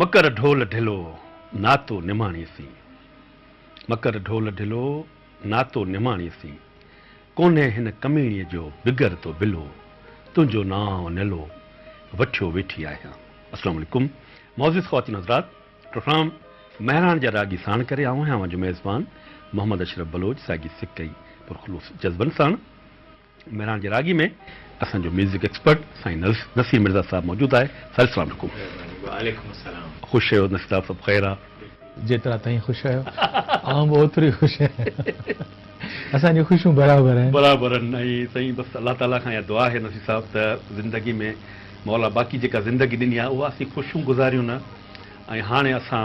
मकर ढोल ढिलो नातो निमाणी सी, मकर ढोल ढिलो नातो निमाणी सी, कोन्हे हिन कमीणीअ जो बिगर तो बिलो, तुंहिंजो नाव निलो वठियो वेठी आहियां। अस्सलाम वालेकुम मौजूद ख़वातीन हज़रात, प्रोग्राम महरान जा रागी साण करे आऊं आहियां जो मेज़बान मोहम्मद अशरफ बलोच साॻी सिकई पुरखलूस जज़्बनि साण। महरान जे रागी में असांजो म्यूज़िक एक्सपर्ट साईं नसीर मिर्ज़ा साहब मौजूदु आहे। अस्सलाम वालेकुम। वालेकुम अस्सलाम। ख़ुशि आहियो नसीर साहब, सभु ख़ैर आहे? जेतिरा ताईं ख़ुशि आहियो आउं बि ओतिरी ख़ुशि आहियां। असांजी ख़ुशियूं बराबरि आहिनि। बराबरि आहिनि। ऐं साईं बसि अलाह ताला खां इहा दुआ आहे नसीर साहब त ज़िंदगी में मौला बाक़ी जेका ज़िंदगी ॾिनी आहे उहा असीं ख़ुशियूं गुज़ारियूं न, ऐं हाणे असां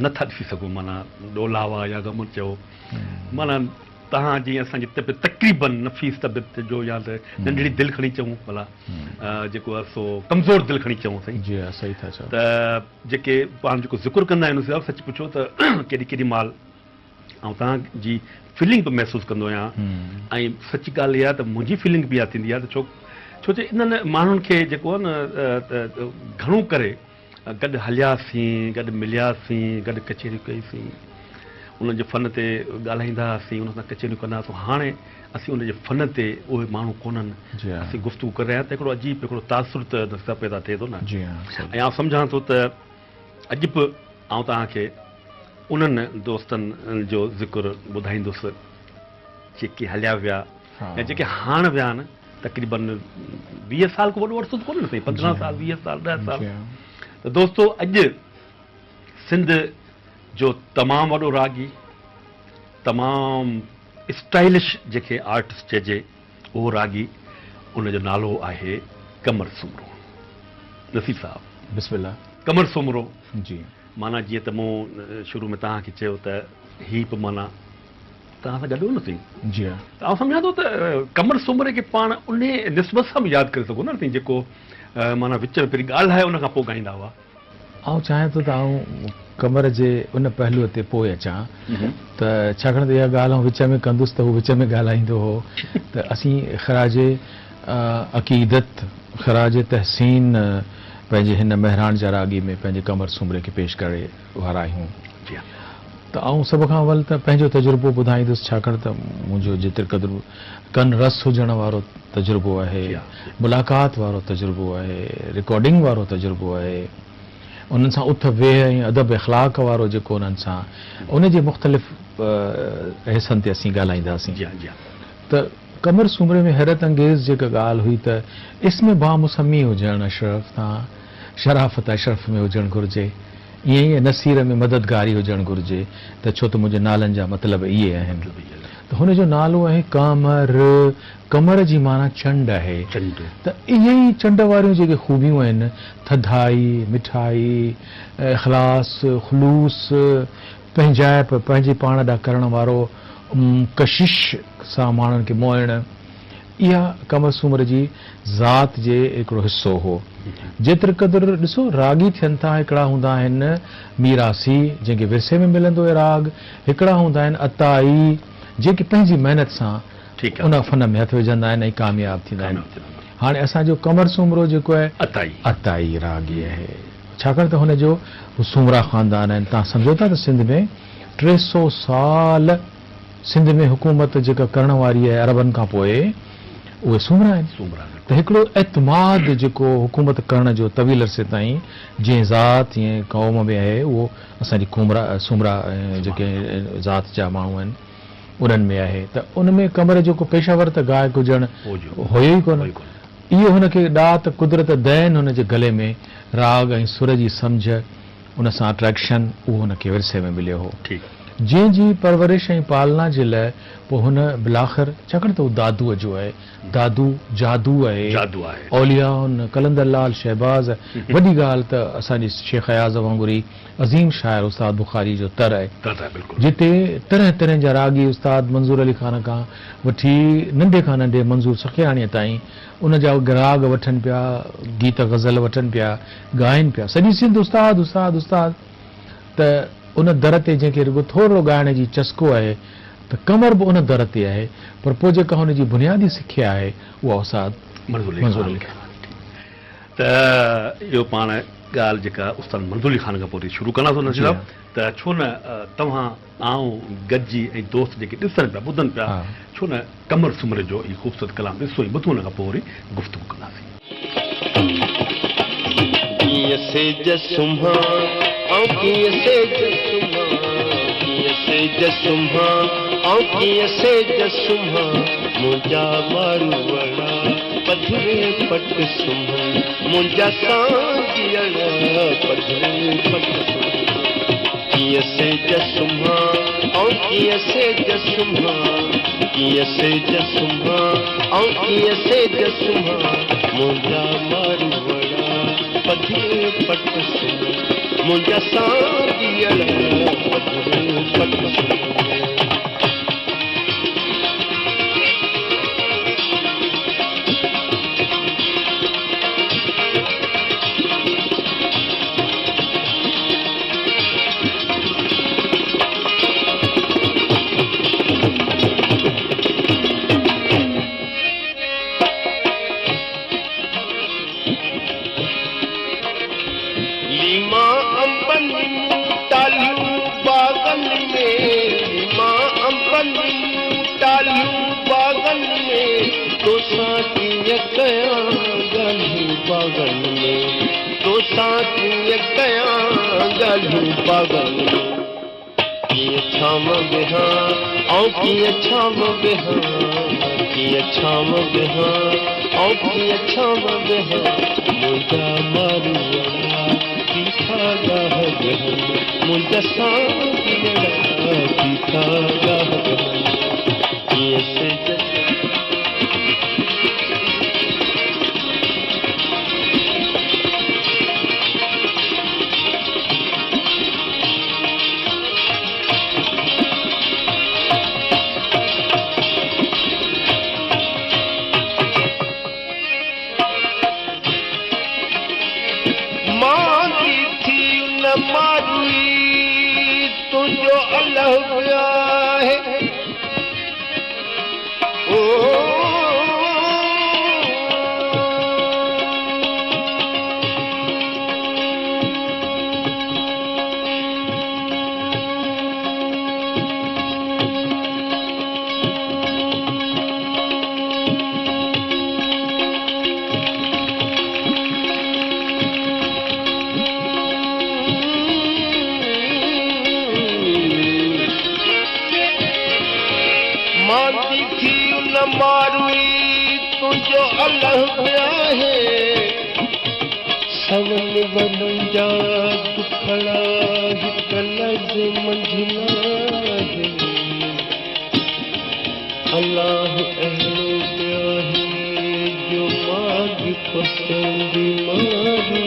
नथा ॾिसी सघूं माना ॾोलावा या गम चओ, माना तव्हां जीअं असांजी तबियत तक़रीबन नफ़ीस तबियत जो या त नंढड़ी दिलि खणी चऊं भला, जेको आहे सो कमज़ोर दिलि खणी चऊं साईं। जी हा, सही था चओ। त जेके पाण जेको ज़िक्र कंदा आहियूं साहब, सच पुछो त केॾी केॾी महिल ऐं तव्हांजी फीलिंग बि महसूसु कंदो आहियां, ऐं सची ॻाल्हि इहा त मुंहिंजी फीलिंग बि इहा थींदी आहे त छो जो इन्हनि माण्हुनि खे जेको आहे न घणो करे गॾु हलियासीं, गॾु मिलियासीं, गॾु कचेरियूं कईसीं, उन्हनि जे फ़न ते ॻाल्हाईंदा हुआसीं, उन सां कचेरियूं कंदा हुआसीं। हाणे असीं उन जे फ़न ते उहे माण्हू कोन्हनि, असीं गुफ़्तगू करे रहिया त हिकिड़ो अजीब हिकिड़ो तासुर त पैदा थिए थो न। ऐं आउं सम्झां थो त अॼु बि आउं तव्हांखे उन्हनि दोस्तनि जो ज़िक्र ॿुधाईंदुसि जेके हलिया विया ऐं जेके हाणे विया आहिनि। तक़रीबन 20 साल को वॾो अर्सो कोन्हे न साईं, 15 साल 20 साल 10 साल। त दोस्तो अॼु सिंध जो तमामु वॾो रागी, तमामु स्टाइलिश जेके आर्टिस्ट चइजे उहो रागी, उनजो नालो आहे कमर सुमरो। नसीर साहब बिस्मिल्लाह। कमर सुमरो जी माना जीअं त मूं शुरू में तव्हांखे चयो त हीअ बि माना तव्हां सां गॾु हो न साईं। जी हा, त आउं सम्झां थो त कमर सुमरे खे पाण उन निस्बत सां बि यादि करे सघूं न साईं, जेको माना विच में पहिरीं ॻाल्हाए उन खां पोइ ॻाईंदा हुआ। आउं चाहियां थो त आउं कमर जे उन पहलूअ ते पोइ अचां, त छाकाणि त इहा ॻाल्हि आउं विच में कंदुसि त हू विच में ॻाल्हाईंदो हो त असीं ख़राज अक़ीदत, ख़राज तहसीन पंहिंजे हिन महरान जा रागी में पंहिंजे कमर सुमरे खे पेश करे वारा आहियूं। त आउं सभ खां अवल त पंहिंजो तजुर्बो ॿुधाईंदुसि, छाकाणि त मुंहिंजो जेतिरे क़दुरु कन रस हुजण वारो तजुर्बो आहे, मुलाक़ात वारो तजुर्बो आहे, रिकॉर्डिंग वारो तजुर्बो आहे, उन्हनि सां उथ वेह ऐं अदब इख़लाक़ वारो जेको उन्हनि सां उन जे मुख़्तलिफ़ हिसनि ते असीं ॻाल्हाईंदासीं। त कमर सुमरे में हैरत अंगेज़ जेका ॻाल्हि हुई त इसमें बामुसमी हुजणु अशरफ सां शराफ़त अशरफ में हुजणु घुरिजे, ईअं ई नसीर में मददगारी हुजणु घुरिजे, त छो त मुंहिंजे नालनि जा मतिलब इहे आहिनि। त हुनजो नालो आहे कमर, कमर जी माना चंड आहे। त इहे ई चंड वारियूं जेके ख़ूबियूं आहिनि, थधाई, मिठाई, इख़लास, ख़ुलूस, पंहिंजाइप, पंहिंजे पाण ॾांहुं करण वारो, कशिश सां माण्हुनि खे मोइणु, इहा कमर सुमर जी ज़ात जे हिकिड़ो हिसो हो। जेतिरे क़दुरु ॾिसो रागी थियनि था, हिकिड़ा हूंदा आहिनि मीरासी जंहिंखे विरसे में मिलंदो आहे राग, हिकिड़ा हूंदा आहिनि अताई जेके पंहिंजी महिनत सां उन फन में हथु विझंदा आहिनि ऐं कामयाब थींदा आहिनि। हाणे असांजो कमर सुमरो जेको आहे अताई रागी आहे, छाकाणि त हुनजो सुमरा ख़ानदान आहिनि। तव्हां सम्झो था त सिंध में 300 साल सिंध में हुकूमत जेका करण वारी आहे अरबनि खां पोइ, उहे सुमरा आहिनि। त हिकिड़ो एतमाद जेको हुकूमत करण जो तवील अरसे ताईं जीअं ज़ात जीअं क़ौम में आहे, उहो असांजी सुमरा जेके ज़ात जा माण्हू आहिनि उन्हनि में आहे। त उन में कमर जेको पेशावर त गायक हुजणु हुयो ई कोन, इहो हुनखे ॾात कुदरत दैन हुनजे गले में राग ऐं सुर जी सम्झ, उन सां अट्रैक्शन, उहो हुनखे विरसे में मिलियो हो। जंहिंजी परवरिश ऐं पालना जे लाइ पोइ हुन बिलाख़िर, छाकाणि त उहो दादूअ जो आहे, दादू जादू आहे, औलियाउनि कलंदर लाल शहबाज़। वॾी ॻाल्हि त असांजी शेख अयाज़ वांगुरु अज़ीम शाइर उस्ताद बुखारी जो तर आहे, जिते तरह तरह जा रागी उस्ताद मंज़ूर अली ख़ान खां वठी नंढे खां नंढे मंज़ूर सखियाणीअ ताईं उन जा राग वठनि पिया, गीत ग़ज़ल वठनि पिया, ॻाइनि पिया, सॼी सिंध उस्ताद उस्ताद उस्ताद। त उन दर ते जंहिंखे रुगो थोरो ॻाइण जी चस्को आहे, त कमर बि उन दर ते आहे, पर पोइ जेका हुनजी बुनियादी सिख्या आहे उहा उस्ताद मंज़ूर अली ख़ान। त इहो पाण ॻाल्हि जेका उस्ताद मंज़ूर खान खां पोइ शुरू कंदासीं नज़ीर साहब त छो न तव्हां गॾिजी ऐं दोस्त जेके ॾिसनि पिया ॿुधनि पिया छो न कमर सुमरे जो ही ख़ूबसूरत कलाम ॾिसो ऐं ॿुधो हुन खां पोइ वरी गुफ़्तगू कंदासीं कीअं सेज सुम्हां ऐं कीअं सेज सुम्हां कीअं सेज सुम्हां ऐं कीअं सेज सुम्हां मुंहिंजा मारू वड़ा पधरे पट सुम्हनि मुंहिंजा सांगियल पधरे पट कीअं सेज सुम्हां ऐं कीअं सेज सुम्हां कीअं सेज सुम्हां ऐं कीअं सेज सुम्हां मुंहिंजा मारू वड़ा पधरे पट सुम्हनि मुंहिंजा सांगियल पधरे पट सुम्हनि छाम बिहां ऐं कीअं छाम बिहां कीअं छाम बिहां ऐं कीअं छाम बिहां मुंहिंजा मारू वड़ा बीठा गाह गहनि मुंहिंजा सांगियल बीठा गाह गहनि कीअं सेज तुझो अल्लाह पिया है ओ मारुई तुझो अल्लाह पिया है सवन वनजा दुखड़ा हिक लज मंझला है अल्लाह अहिड़ो पिया है जो माग पसंद मारू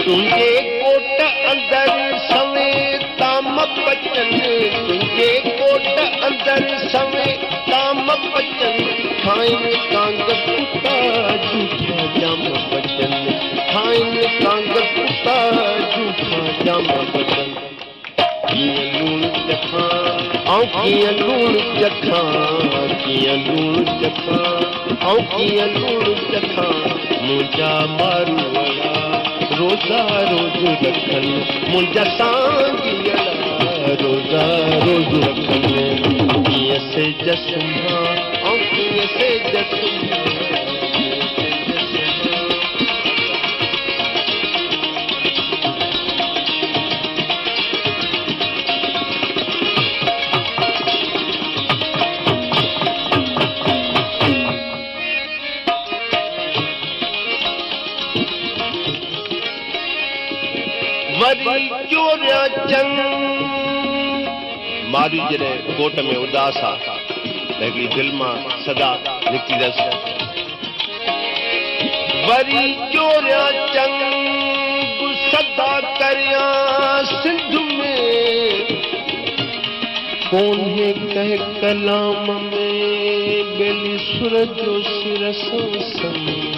तुझे कोट अंदर सवे ताम बचन तुझे कोट अंदर सवे ताम बचन खाइन कांग कुत्ता झूठा जाम बचन खाइन कांग कुत्ता झूठा जाम बचन कीअं लूण चखां ऐं कीअं लूण चखां कीअं लूण चखां ऐं कीअं लूण चखां मुंहिंजा मारू वड़ा रोज़ा रोज़ रखनि मुंहिंजा सांगियल रोज़ा रोज़ रखनि कीअं सेज सुम्हां ऐं कीअं सेज सुम्हां वरी चोरिया चंग मारी जॾहिं कोट में उदास आहे त हिकिड़ी दिलि मां सदा निकिरसि वरी चोरिया चंग सदा करिया सिंध में कोन्हे कंहिं कलाम में बेली सुर जो सिर संग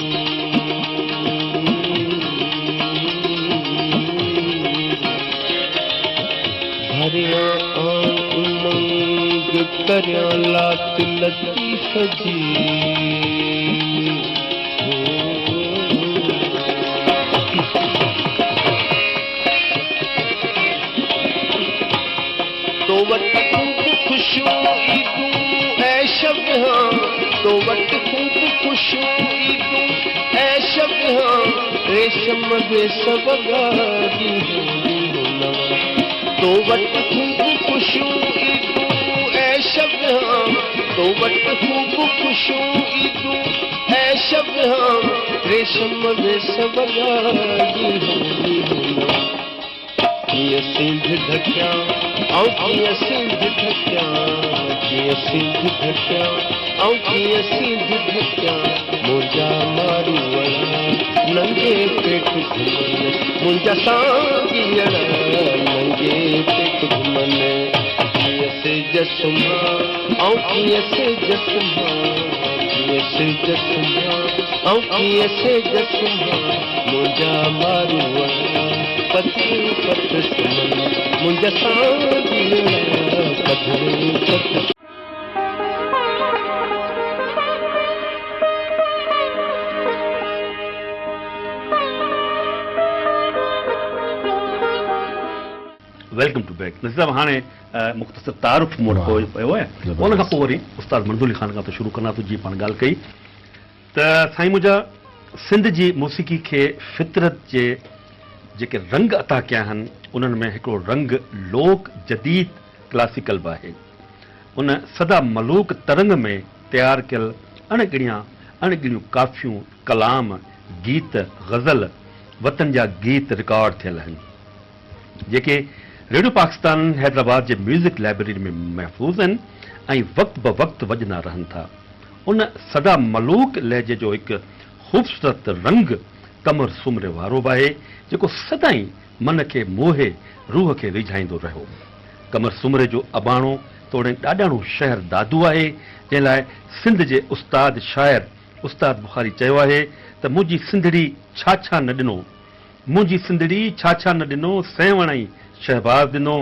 हरिया उमंग करियां लात लतीफ़ जी तो वट खूब खुशू ईदूं ऐ शबहा तो वट खूब खुशू ईदूं ऐ शबहा रेशम दे सबगा दी होना तो वट खूब खुशू ईदूं ऐ शबहा तो वट खूब खुशू ईदूं ऐ शबहा रेशम दे सबगा दी होना किया सिंध ढकिया आऊं किया सिंध ढकिया किया सिंध ढकिया आऊं किया सिंध ढकिया मुंहिंजा मारू वड़ा नंगे पेट घुमन मुंहिंजा सागियण नंगे पेट घुमन किया से जसमा आऊं किया से जसमा किया से जसमा आऊं किया से जसमा मुंहिंजा मारू वड़ा पत पत सुमन मुंहिंजा सागियण पधरे पत वेलकम टू बैक नज़ीर साहब हाणे मुख़्तसर तारुफ़ मोड़ पियो आहे उन खां पोइ वरी उस्ताद मंज़ूर अली ख़ान खां त शुरू कंदा तो जीअं पाण ॻाल्हि कई त साईं मुंहिंजा सिंध जी मौसीक़ी खे फितरत जे जेके रंग अता कया आहिनि उन्हनि में हिकिड़ो रंग लोक जदीद क्लासिकल बि आहे उन सदा मलूक तरंग में तयारु कयल अणगिणियूं काफ़ियूं कलाम गीत ग़ज़ल वतन जा गीत रिकॉर्ड थियल आहिनि जेके radio Pakistan Hyderabad J music library में महफ़ूज़ आहिनि ऐं वक़्त ब वक़्तु वॼंदा रहनि था उन सदा मलूक लहजे जो हिकु ख़ूबसूरत रंग कमर सुमरे वारो बि आहे जेको सदाई मन खे मोहे रूह खे रिझाईंदो रहियो कमर सुमरे जो अबाणो तोड़े ॾाढाणो शहर दादू आहे जंहिं लाइ सिंध जे उस्ताद शाइर उस्ताद बुखारी चयो आहे त मुंहिंजी सिंधड़ी छा छा न ॾिनो मुंहिंजी सिंधड़ी छा छा न ॾिनो सेवणई शहबाज़ ॾिनो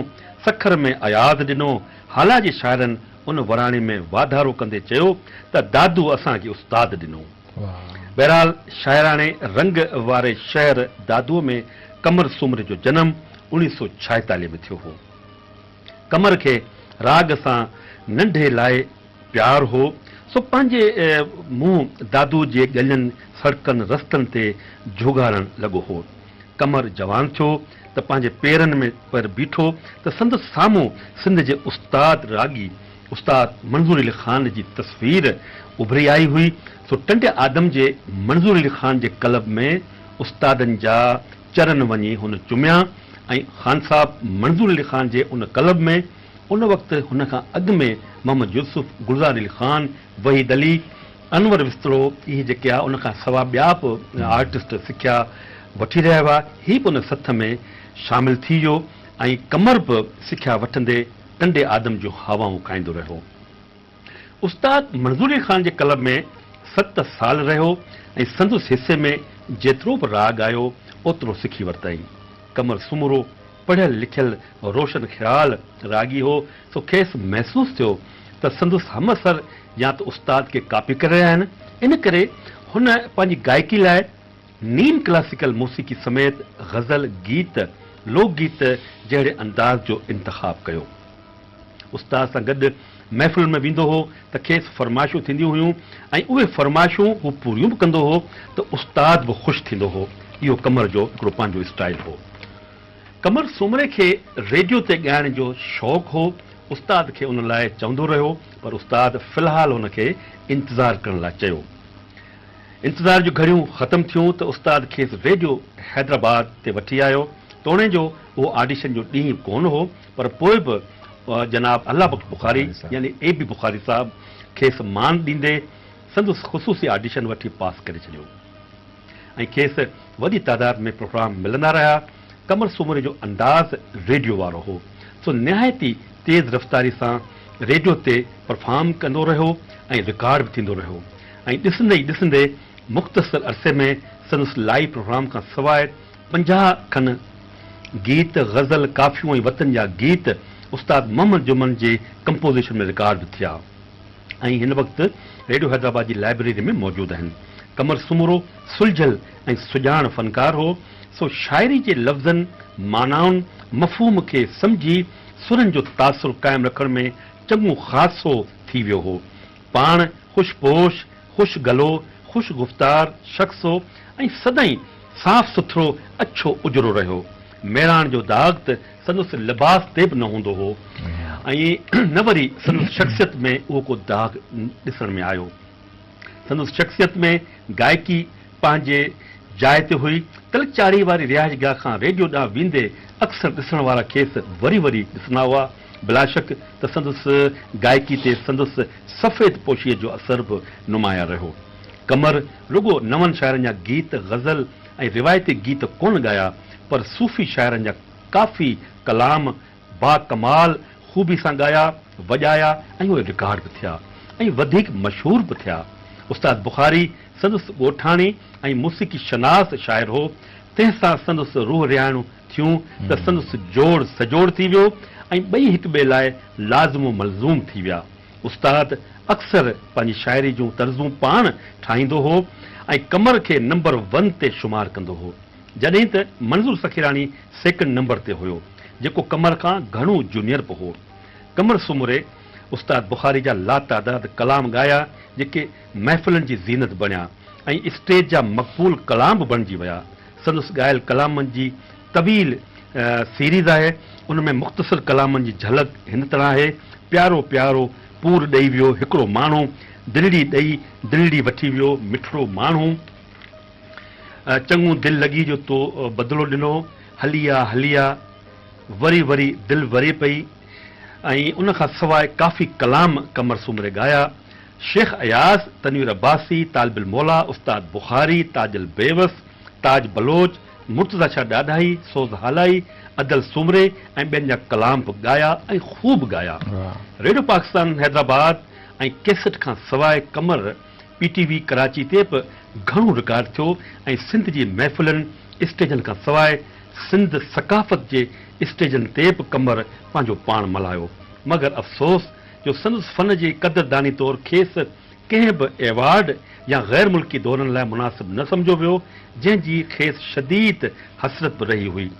सखर में अयाद ॾिनो हाला जे शाइरनि उन वराणे में वाधारो कंदे चयो त दादू असांखे उस्ताद ॾिनो बहरहाल शाइराणे रंग वारे शहर दादूअ में कमर सुमरे जो जनम 1946 में थियो हो कमर खे राग सां नंढे लाइ प्यार हो सो पंहिंजे मुंहुं दादू जे गलियुनि सड़कनि रस्तनि ते झुगारण लॻो हो कमर जवान थियो त पंहिंजे पेरनि में पर बीठो त संदसि साम्हूं सिंध जे उस्ताद रागी उस्ताद मंज़ूर अली ख़ान जी तस्वीर उभरी आई हुई सो टंडे आदम जे मंज़ूर अली ख़ान जे कलब में उस्तादनि जा चरण वञी हुन चुमिया ऐं ख़ान साहब मंज़ूर अली ख़ान जे उन कलब में उन वक़्तु हुन खां अॻु में मोहम्मद यूसुफ गुलज़ार अली ख़ान वहीद अली अनवर विस्तरो इहे जेके आहे उन खां सवाइ ॿिया बि आर्टिस्ट सिखिया वठी रहिया हुआ ही बि उन सथ में शामिल थी वियो ऐं कमर बि सिखिया वठंदे टंडे आदम जूं हवाऊं खाईंदो रहियो उस्ताद मंज़ूर अली ख़ान जे क्लब में 7 साल रहियो ऐं संदसि हिसे में जेतिरो बि राग आयो ओतिरो सिखी वरितई कमर सुमरो पढ़ियल लिखियल रोशन ख़्याल रागी हो सो खेसि महसूसु थियो त संदसि हमसर या त उस्ताद खे कापी करे रहिया आहिनि इन करे हुन पंहिंजी गायकी लाइ नीम क्लासिकल मौसीक़ी समेत ग़ज़ल गीत लोकगीत जहिड़े अंदाज़ जो इंतख़ाब कयो उस्ताद सां गॾु महफ़िल में वेंदो हो त खेसि फ़रमाइशूं थींदियूं हुयूं ऐं उहे फ़रमाइशूं हू पूरियूं बि कंदो हो त उस्ताद बि ख़ुशि थींदो हो इहो कमर जो हिकिड़ो पंहिंजो स्टाइल हो कमर सुमरे खे रेडियो ते ॻाइण जो शौक़ु हो उस्ताद खे उन लाइ चवंदो रहियो पर उस्ताद फ़िलहालु हुन खे इंतज़ारु करण लाइ चयो इंतज़ार जूं घड़ियूं ख़तमु थियूं त उस्ताद खेसि रेडियो हैदराबाद ते वठी आयो तोड़े जो उहो ऑडिशन जो ॾींहुं कोन हो पर पोइ बि जनाब अल्लाह बख्श बुखारी यानी A.B. बुखारी साहब खेसि मान ॾींदे संदसि ख़ुसूसी ऑडिशन वठी पास करे छॾियो ऐं खेसि वॾी तादाद में प्रोग्राम मिलंदा रहिया कमर सुमरे जो अंदाज़ रेडियो वारो हो सो निहायती तेज़ रफ़्तारी सां रेडियो ते परफॉर्म कंदो रहियो ऐं रिकॉर्ड बि थींदो रहियो ऐं ॾिसंदे ई ॾिसंदे मुख़्तसर अरसे में संदसि लाइव प्रोग्राम खां सवाइ 50 खनि गीत ग़ज़ल काफ़ियूं ऐं वतन जा गीत उस्ताद मोहम्मद जुमन जे कंपोज़िशन में रिकॉर्ड बि थिया ऐं हिन वक़्तु रेडियो हैदराबाद जी लाइब्रेरी में मौजूदु आहिनि। कमर सुमरो सुलझल ऐं सुजाण फनकार हो, सो शाइरी जे लफ़्ज़नि मानाउनि मफ़हूम खे सम्झी सुरनि जो तासुर क़ाइमु रखण में चङो ख़ासो थी वियो हो। पाण ख़ुशपोश, ख़ुश गलो, ख़ुश गुफ़्तार शख़्स हो ऐं सदाईं साफ़ सुथरो अछो उजरो रहियो। मेराण जो दाग़ त संदसि लिबास ते बि न हूंदो हो ऐं न वरी संदसि शख़्सियत में उहो को दाग़ ॾिसण में आयो। संदसि शख़्सियत में गायकी पंहिंजे जाइ ते हुई। तलचाड़ी वारी रिहाइशगाह खां रेडियो ॾांहुं वेंदे अक्सर ॾिसण वारा खेसि वरी वरी ॾिसंदा हुआ। बिलाशक त संदसि गायकी ते संदसि सफ़ेद पोशीअ जो असर बि नुमाया रहियो। कमर रुगो नवनि शाइरनि जा गीत, ग़ज़ल ऐं रिवायती गीत कोन ॻाया, पर सूफ़ी शाइरनि जा काफ़ी कलाम बाकमाल ख़ूबी सां ॻाया, वॼाया ऐं उहे रिकॉर्ड बि थिया ऐं वधीक मशहूर बि थिया। उस्ताद बुखारी संदसि ॻोठाणी ऐं मूसीक़ी शनास शाइर हो, तंहिंसां संदसि रूह रिहाइणूं थियूं त संदसि जोड़ सजोड़ थी वियो ऐं ॿई हिक ॿिए लाइ लाज़िमो मलज़ूम थी विया। उस्ताद अक्सर पंहिंजी शाइरी जूं तर्ज़ूं पाण ठाहींदो हो ऐं कमर खे नंबर 1 ते शुमार कंदो हो, जॾहिं त मंज़ूर सखीरानी सेकंड नंबर ते हुयो, जेको कमर खां घणो जूनियर बि हो। कमर सुमरे उस्ताद बुखारी जा लातादाद कलाम ॻाया, जेके महफ़िलनि जी ज़ीनत बणिया ऐं स्टेज जा मक़बूल कलाम बि बणिजी विया। संदसि ॻायल कलामनि जी तवील सीरीज़ आहे, उन में मुख़्तसर कलामनि जी झलक हिन तरह आहे। प्यारो प्यारो पूर ॾेई वियो हिकिड़ो माण्हू, दिलड़ी ॾेई दिलड़ी वठी वियो मिठड़ो माण्हू, चङो दिलि लॻी जो तो बदिलो ॾिनो, हलिया हलिया वरी वरी दिलि वरे पई ऐं उन खां सवाइ काफ़ी कलाम कमर सुमरे ॻाया। शेख अयास, तनवीर अब्बासी, तालिबुल मौला, उस्ताद बुखारी, ताजुल बेवस, ताज बलोच, मुर्तज़ा शाह ॾाढाई, सोज़ हालाई, अदल सुमरे ऐं ॿियनि जा कलाम बि ॻाया ऐं ख़ूब ॻाया। रेडियो पाकिस्तान हैदराबाद ऐं कैसेट खां सवाइ कमर PTV कराची ते बि घणो रिकॉर्ड थियो ऐं सिंध जी महफ़िलनि स्टेजनि खां सवाइ सिंध सकाफ़त जे स्टेजनि ते बि कमर पंहिंजो पाण मल्हायो। मगर अफ़सोस जो संदसि फ़न जी क़दरदानी तौरु खेसि कंहिं बि एवार्ड या ग़ैर मुल्की दौरनि लाइ मुनासिब न सम्झो वियो, जंहिंजी खेसि शदीद हसरत बि रही हुई।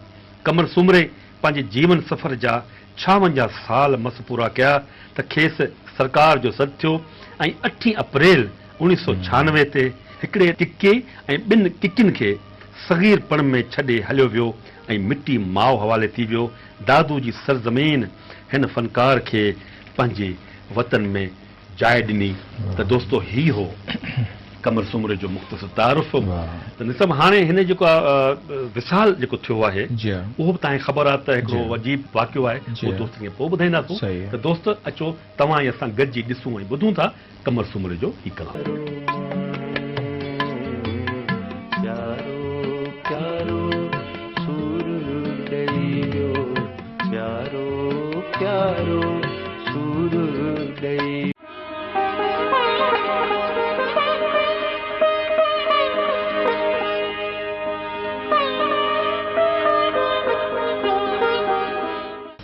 कमर सुमरे पंहिंजे जीवन सफ़र जा 56 साल मस पूरा कया त खेसि सरकार जो सॾु थियो ऐं 8 अप्रैल 1996 ते हिकिड़े टिके ऐं 2 किकियुनि खे सग़ीरपण में छॾे हलियो वियो ऐं मिटी माउ हवाले थी वियो। दादू जी सरज़मीन हिन फनकार खे पंहिंजे वतन में जाइ ॾिनी। त दोस्तो ही हो कमर सुमरे जो मुख़्तसर तारुफ़। त निसब हाणे हिन जेको विसाल जेको थियो आहे उहो बि तव्हांखे ख़बर आहे त हिकिड़ो अजीब वाक़ियो आहे, उहो दोस्त खे पोइ ॿुधाईंदासूं। त दोस्त अचो तव्हां ऐं असां गॾिजी ॾिसूं ऐं ॿुधूं था कमर सुमरे जो ही कलाम।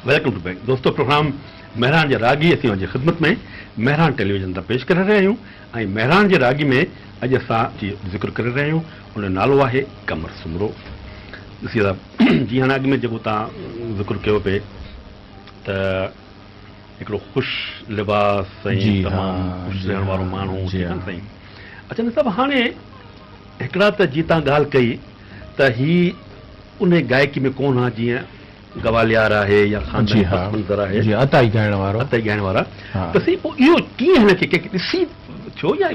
वेलकम टू बैक दोस्तों, प्रोग्राम मेहरान जे रागी असीं वञे ख़िदमत में मेहरान टेलीविज़न तां पेश करे रहिया आहियूं ऐं मेहरान जे रागी में अॼु असां ज़िक्र करे रहिया आहियूं, उन जो नालो आहे कमर सुमरो। ॾिसी जी हाणे अॻु में जेको तव्हां ज़िक्र कयो पिए त हिकिड़ो ख़ुशि लिबास ऐं तमामु ख़ुशि रहण वारो माण्हू। अच्छा सभु हाणे हिकिड़ा त जीअं तव्हां ॻाल्हि कई त ही उन गायकी में कोन आहे, जीअं गवालियार आहे या खानदानी मंज़र आहे, अताई ॻाइण वारा। त सही पोइ इहो कीअं हिनखे कंहिंखे ॾिसी थियो या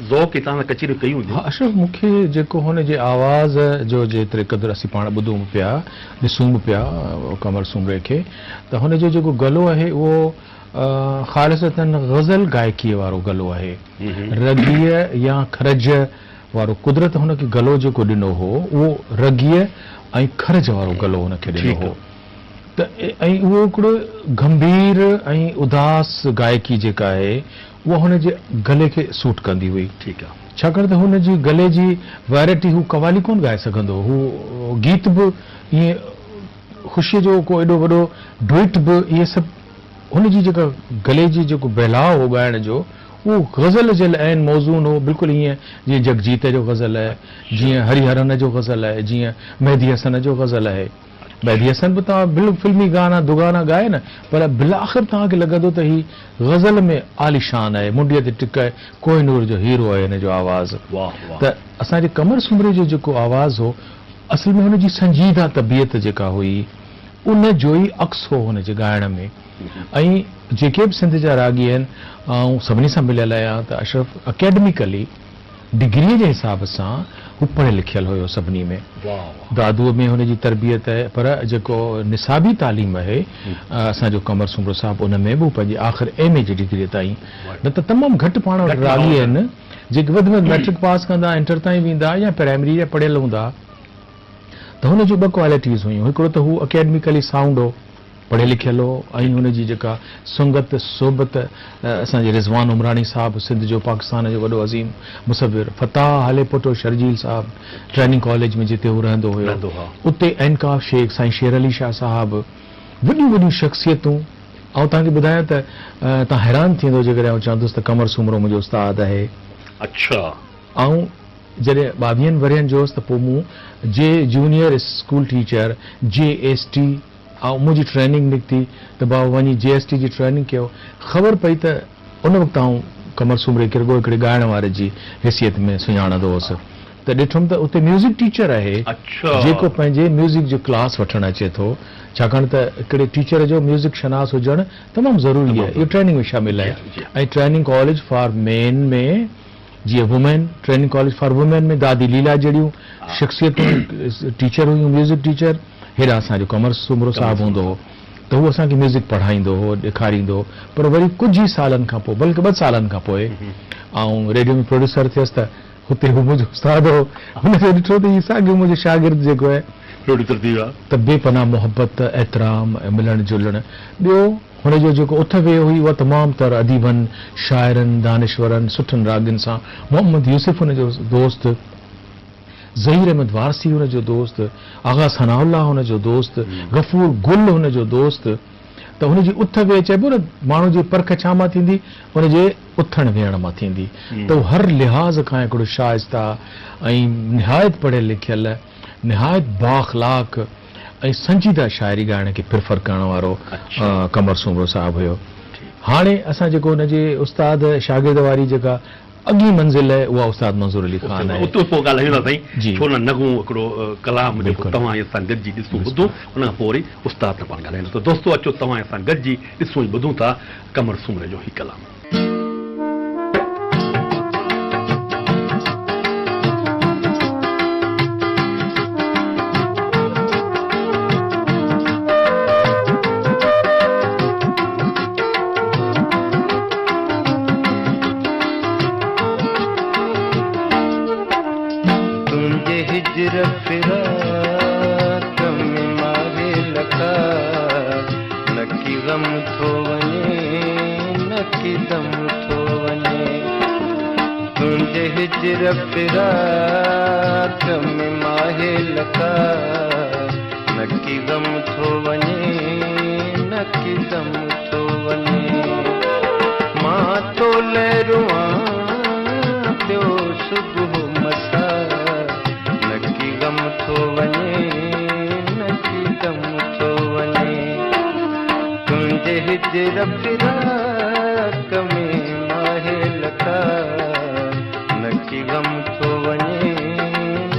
ज़ौक़ तव्हां कचरियूं कयूं? अशरफ, मूंखे जेको हुनजे आवाज़ जो जेतिरे क़दुरु असीं पाण ॿुधूं पिया, ॾिसूं बि पिया कमर सुमरे खे, त हुनजो जेको गलो आहे उहो ख़ालिसतन ग़ज़ल गायकीअ वारो गलो आहे। रगीअ या खरज वारो कुदरत हुनखे गलो जेको ॾिनो हो उहो रगीअ ऐं खरज वारो गलो हुनखे ॾिनो हो। त ऐं उहो हिकिड़ो गंभीर ऐं उदास गायकी जेका आहे उहा हुनजे गले खे सूट कंदी हुई। ठीकु आहे, छाकाणि त हुनजी गले जी वैरायटी, हू कवाली कोन ॻाए सघंदो, हू गीत बि ईअं ख़ुशीअ जो को एॾो वॾो डुइट बि इहे सभु हुनजी जेका गले जी जेको बहलाव हो ॻाइण जो उहो ग़ज़ल जे लाइ मौज़ून हो, बिल्कुलु हीअं जीअं जगजीत जो ग़ज़ल आहे, जीअं हरिहरन जो ग़ज़ल आहे, जीअं मेहदी हसन जो ग़ज़ल आहे। मेहदी हसन बि तव्हां बिल्कुलु फिल्मी गाना दुगाना ॻाए न, पर बिलाख़िर तव्हांखे लॻंदो त ही ग़ज़ल में आलिशान आहे, मुंडीअ ते टिक आहे, कोहिनूर जो हीरो आहे हिन जो आवाज़। त असांजे कमर सुमरे जो जेको आवाज़ हो असल में हुनजी संजीदा तबियत जेका हुई उन जो ई अक्स हो हुनजे ॻाइण में। ऐं जेके बि सिंध जा रागी आहिनि ऐं सभिनी सां मिलियल आहियां त अशरफ अकेडमिकली डिग्रीअ जे हिसाब सां हू पढ़ियल लिखियल हुयो सभिनी में। दादूअ में हुनजी तरबियत आहे, पर जेको निसाबी तालीम आहे असांजो कमर सुमरो साहिबु उन में बि पंहिंजी आख़िर MA जी डिग्री ताईं, न त तमामु घटि पाण वटि रागी आहिनि जेके वधि में वधि मैट्रिक पास कंदा, इंटर ताईं वेंदा या प्राइमरी जा पढ़ियल हूंदा। त हुनजूं ॿ क्वालिटीज़ हुयूं, हिकिड़ो त हू अकेडमिकली साउंड हो, पढ़ियल लिखियल हो, ऐं हुनजी जेका सुंगत सोबत असांजे रिज़वान उमरानी साहिबु सिंध जो पाकिस्तान जो वॾो अज़ीम मुसविर, फताह हले पुटो शर्जील साहिबु ट्रेनिंग कॉलेज में जिते हू रहंदो हुयो, उते एनकाफ शेख साईं शेर अली शाह साहिबु, वॾियूं वॾियूं शख़्सियतूं। ऐं तव्हांखे ॿुधायां त तव्हां हैरान थींदो जेकॾहिं आउं चवंदुसि त कमर सुमरो मुंहिंजो उस्ताद आहे। अच्छा। ऐं जॾहिं 22 वरियनि जो हुअसि त पोइ मूं जे जूनियर स्कूल टीचर JST ऐं मुंहिंजी ट्रेनिंग निकिती त भाउ वञी JST जी ट्रेनिंग कयो। ख़बर पई त उन वक़्तु आउं कमर सुमरे खे रुॻो हिकिड़े ॻाइण वारे जी हैसियत में सुञाणंदो हुउसि, त ॾिठुमि त उते म्यूज़िक टीचर आहे जेको पंहिंजे म्यूज़िक जो क्लास वठणु अचे थो, छाकाणि त हिकिड़े टीचर जो म्यूज़िक शनास हुजणु तमामु ज़रूरी आहे, इहो ट्रेनिंग में शामिल आहे। ऐं ट्रेनिंग कॉलेज फॉर मेन में जीअं women, training college for women में दादी लीला जहिड़ियूं शख़्सियतूं टीचर हुयूं, म्यूज़िक टीचर। हेॾा असांजो कमर सुमरो साहिबु हूंदो हो त हू असांखे म्यूज़िक पढ़ाईंदो हो, ॾेखारींदो हो। पर वरी कुझु ई सालनि खां पोइ, बल्कि 2 सालनि खां पोइ ऐं रेडियो में प्रोड्यूसर थियसि त हुते हू मुंहिंजो उस्ताद हो, हुनखे ॾिठो त हीउ साॻियो मुंहिंजो शागिर्द जेको आहे प्रोड्यूसर थी वियो त बेपनाह मोहबत एतिराम ऐं मिलणु जुलणु। ॿियो हुनजो जेको उथ वेह हुई उहा तमामु तर अदीबनि, शाइरनि, दानिश्वरनि, सुठनि रागिनि सां। मोहम्मद यूसुफ हुनजो दोस्त, ज़हीर अहमद वारसी हुनजो दोस्त, आगा सनाउल्लाह हुनजो दोस्त, गफ़ूर गुल हुनजो दोस्त। त हुनजी उथ वेह चइबो न माण्हू जी परख छा मां थींदी, हुनजे उथण वेहण मां थींदी। त हू हर लिहाज़ खां हिकिड़ो शाइस्ता ऐं निहायत पढ़ियल लिखियल, निहायत बाअख़लाक़ ऐं संजीदा शाइरी ॻाइण खे प्रिफर करण वारो कमर सुमरो साहिबु हुयो। हाणे असां जेको हुनजे उस्ताद शागिर्द वारी जेका अॻी मंज़िल आहे उहा उस्ताद मंज़ूर अली ख़ान आहे। उते पोइ ॻाल्हायूं था साईं, छो न नगूं हिकिड़ो कलाम जेको तव्हां सां गॾिजी ॾिसूं ॿुधूं, उन खां पोइ वरी उस्ताद सां पाण ॻाल्हाईंदो। त दोस्तो अचो तव्हां सां गॾिजी ॾिसूं ॿुधूं था कमर सुमरे जो ही कलाम। फिराक में माहे लका नकी गम थो वञे, नकी दम थो वञे। मां तो लहरुआ पियो सुबुह मसा नकी गम थो वञे, नकी दम थो वञे। तुंहिंजे हिजर फिराक में माहे लका नकी गम थो वञे,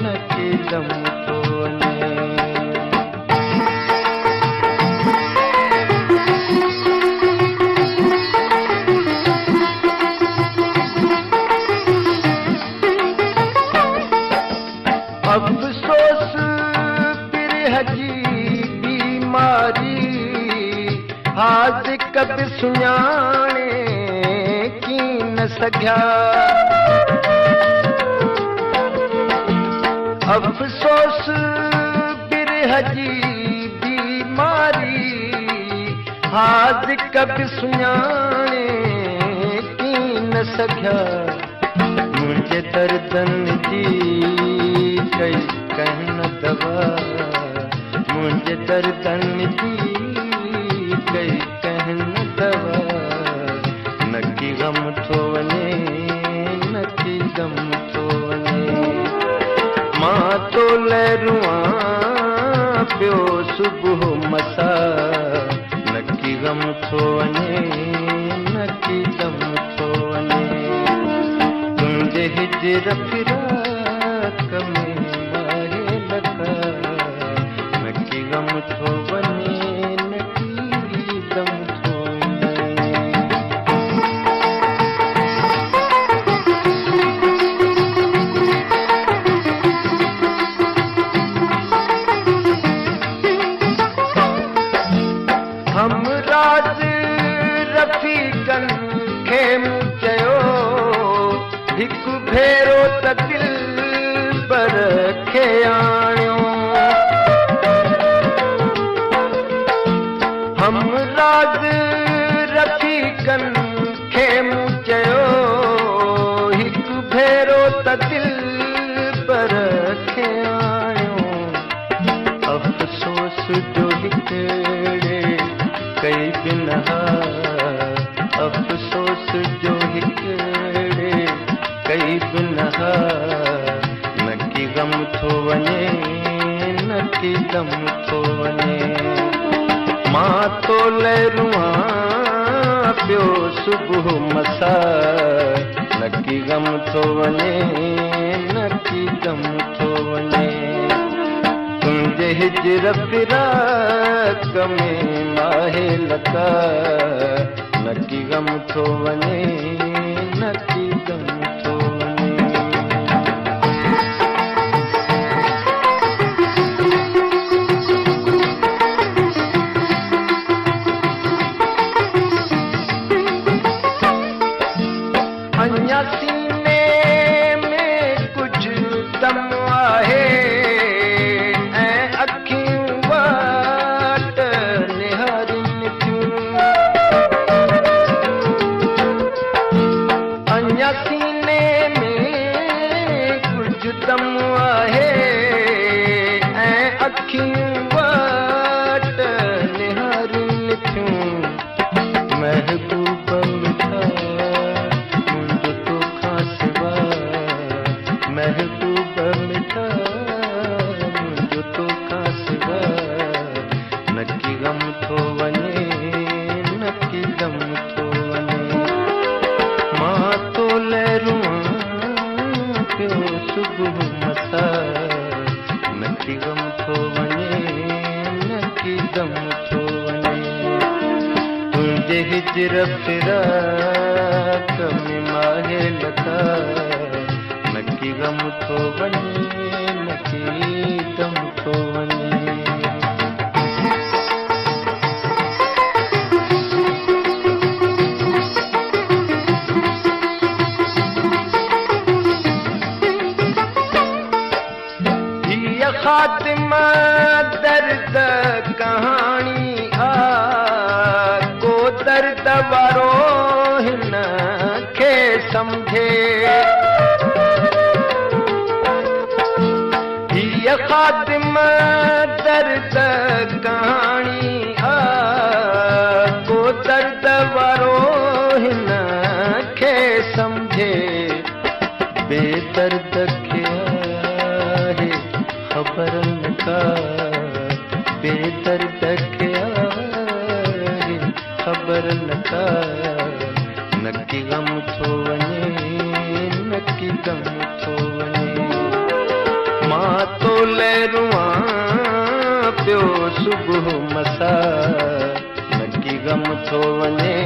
नकी दम थो वञे। अफ़सोस पिरह जी बीमारी हाज़िक बि सुञाणे की न सघिया। अफ़सोस बिरह जी बीमारी हाज़िक बि सुञाणे की न सघिया। मुंहिंजे दर्दनि जी कई कहन दवा, मुंहिंजे दर्दनि जी कई कहन तव नकी गम थो वञे नकी गम थो वञे मां तो लहरुआ पियो सुबुह मसा नकी गम थो वञे नकी गम थो वञे तुंहिंजे हिजर फिराक में माहे लखा नकी गम थो वञे नकी गम थो वञे हम राज रफ़ीकन खे मूं चयो हिकु भेरो त दिल पर खे आणियो हम राज रफ़ीकन खे मूं चयो हिकु भेरो त दिल पर खे आणियो अफ़सोस जो हिकिड़े कई बिनहा अफ़सोस जो हिकिड़े कई बिनहा नकी गम थो वञे नकी गम थो वञे मां तो लहरुआ पियो सुबुह मसा नकी गम थो वञे नकी गम थो वञे तुंहिंजे हिजर फिराक में माहे लका नकी गम थो वञे नकी गम थो वञे अञा सीने में कुझु दम आहे ऐं अखियूं वाट निहारिनि थियूं अञा सीने में कुझु दम आहे ऐं अखियूं वाट निहारिनि थियूं महबूब मिठा मुंहिंजो तोखां सिवा महबूब मिठा मुंहिंजो तोखां सिवा नकी गम थो वञे नकी गम थो वञे मां तो लहरुआ पियो सुबुह मसा नकी गम थो वञे नकी गम थो वञे तुंहिंजे हिजर फिराक में माहे लगा नकी गम थो वञे नकी गम थो वञे हीअ ख़ातिमा दर्द कहाणी आ को दर्द वारो हिन खे सम्झे हीअ ख़ातिमा दर्द कहाणी आ को दर्द वारो हिन खे सम्झे बेदर्द खे आहे ख़बर न का बेदर्द खे आहे ख़बर न का नकी गम थो वञे नकी गम थो वञे मां तो लहरुआ पियो सुबुह मसा नकी गम थो वञे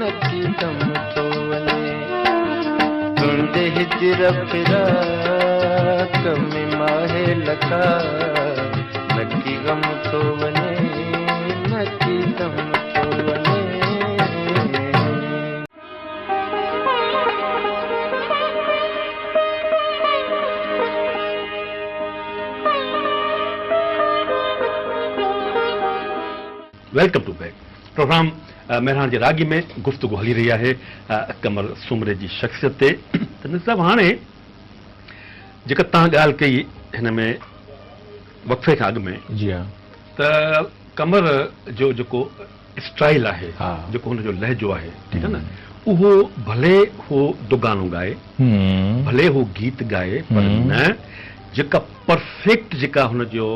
नकी गम थो वञे तुंहिंजे हिजर फिराक में माहे लका नकी गम थो वञे नकी गम थो वञे welcome to back program Mehran जे रागी में गुफ्तगू हली रही है कमर सुमरे जी शख्सियत ते त निसाब हाणे जेका तव्हां ॻाल्हि कई हिन में वक़फ़े खां अॻु में जी हाँ त कमर जो जेको स्टाइल आहे हा। जेको हुनजो लहजो आहे, ठीकु आहे न, उहो भले हो दुगानो गाए, भले हो गीत गाए, पर न जेका परफेक्ट जेका हुनजो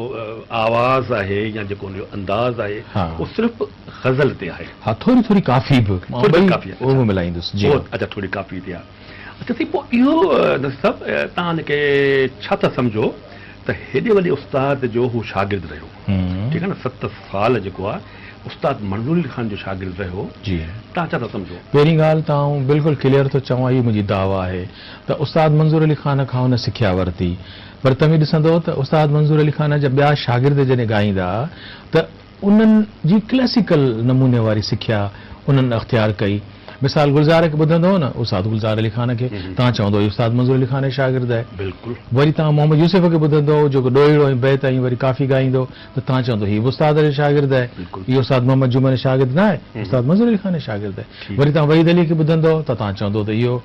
आवाज़ आहे या जेको हुनजो अंदाज़ आहे, हाँ। उहो सिर्फ़ु गज़ल ते आहे। हा, थोड़ी थोड़ी काफ़ी बि थोरी काफ़ी आहे, उहो मिलाईंदुसि जी। अच्छा, थोरी काफ़ी थी आहे। अच्छा, थी पोइ इहो नसीर साहब, तव्हां हिनखे छा था सम्झो त हेॾे वॾे उस्ताद जो हू शागिर्द रहियो, ठीकु आहे न, 7 साल जेको आहे उस्ताद मंज़ूर अली ख़ान जो शागिर्द रहियो जी। तव्हां छा था सम्झो? पहिरीं ॻाल्हि त आउं बिल्कुलु क्लियर थो चवां, इहा मुंहिंजी दावा आहे त उस्ताद मंज़ूर अली ख़ान खां हुन सिखिया वरिती, पर तव्हां ॾिसंदो त उस्ताद मंज़ूर अली ख़ान जा ॿिया शागिर्द जॾहिं ॻाईंदा त उन्हनि जी क्लासिकल नमूने वारी सिखिया उन्हनि अख़्तियार कई। मिसाल गुलज़ार खे ॿुधंदो न, उस्ताद गुलज़ार अली ख़ान खे, तव्हां चवंदो उस्ताद मंज़ूर अली ख़ान जो शागिर्द आहे। बिल्कुलु। वरी तव्हां मोहम्मद यूसुफ खे ॿुधंदो जेको ॾोहीड़ो ऐं बैत ऐं वरी काफ़ी ॻाईंदो, त तव्हां चवंदो हीउ बि उस्ताद जो शागिर्द आहे, इहो उस्ताद मोहम्मद जुमन जो शागिर्द न आहे, उस्ताद मंज़ूर अली ख़ान जो शागिर्द आहे। वरी तव्हां वहीद अली खे ॿुधंदो त तव्हां चवंदो त इहो,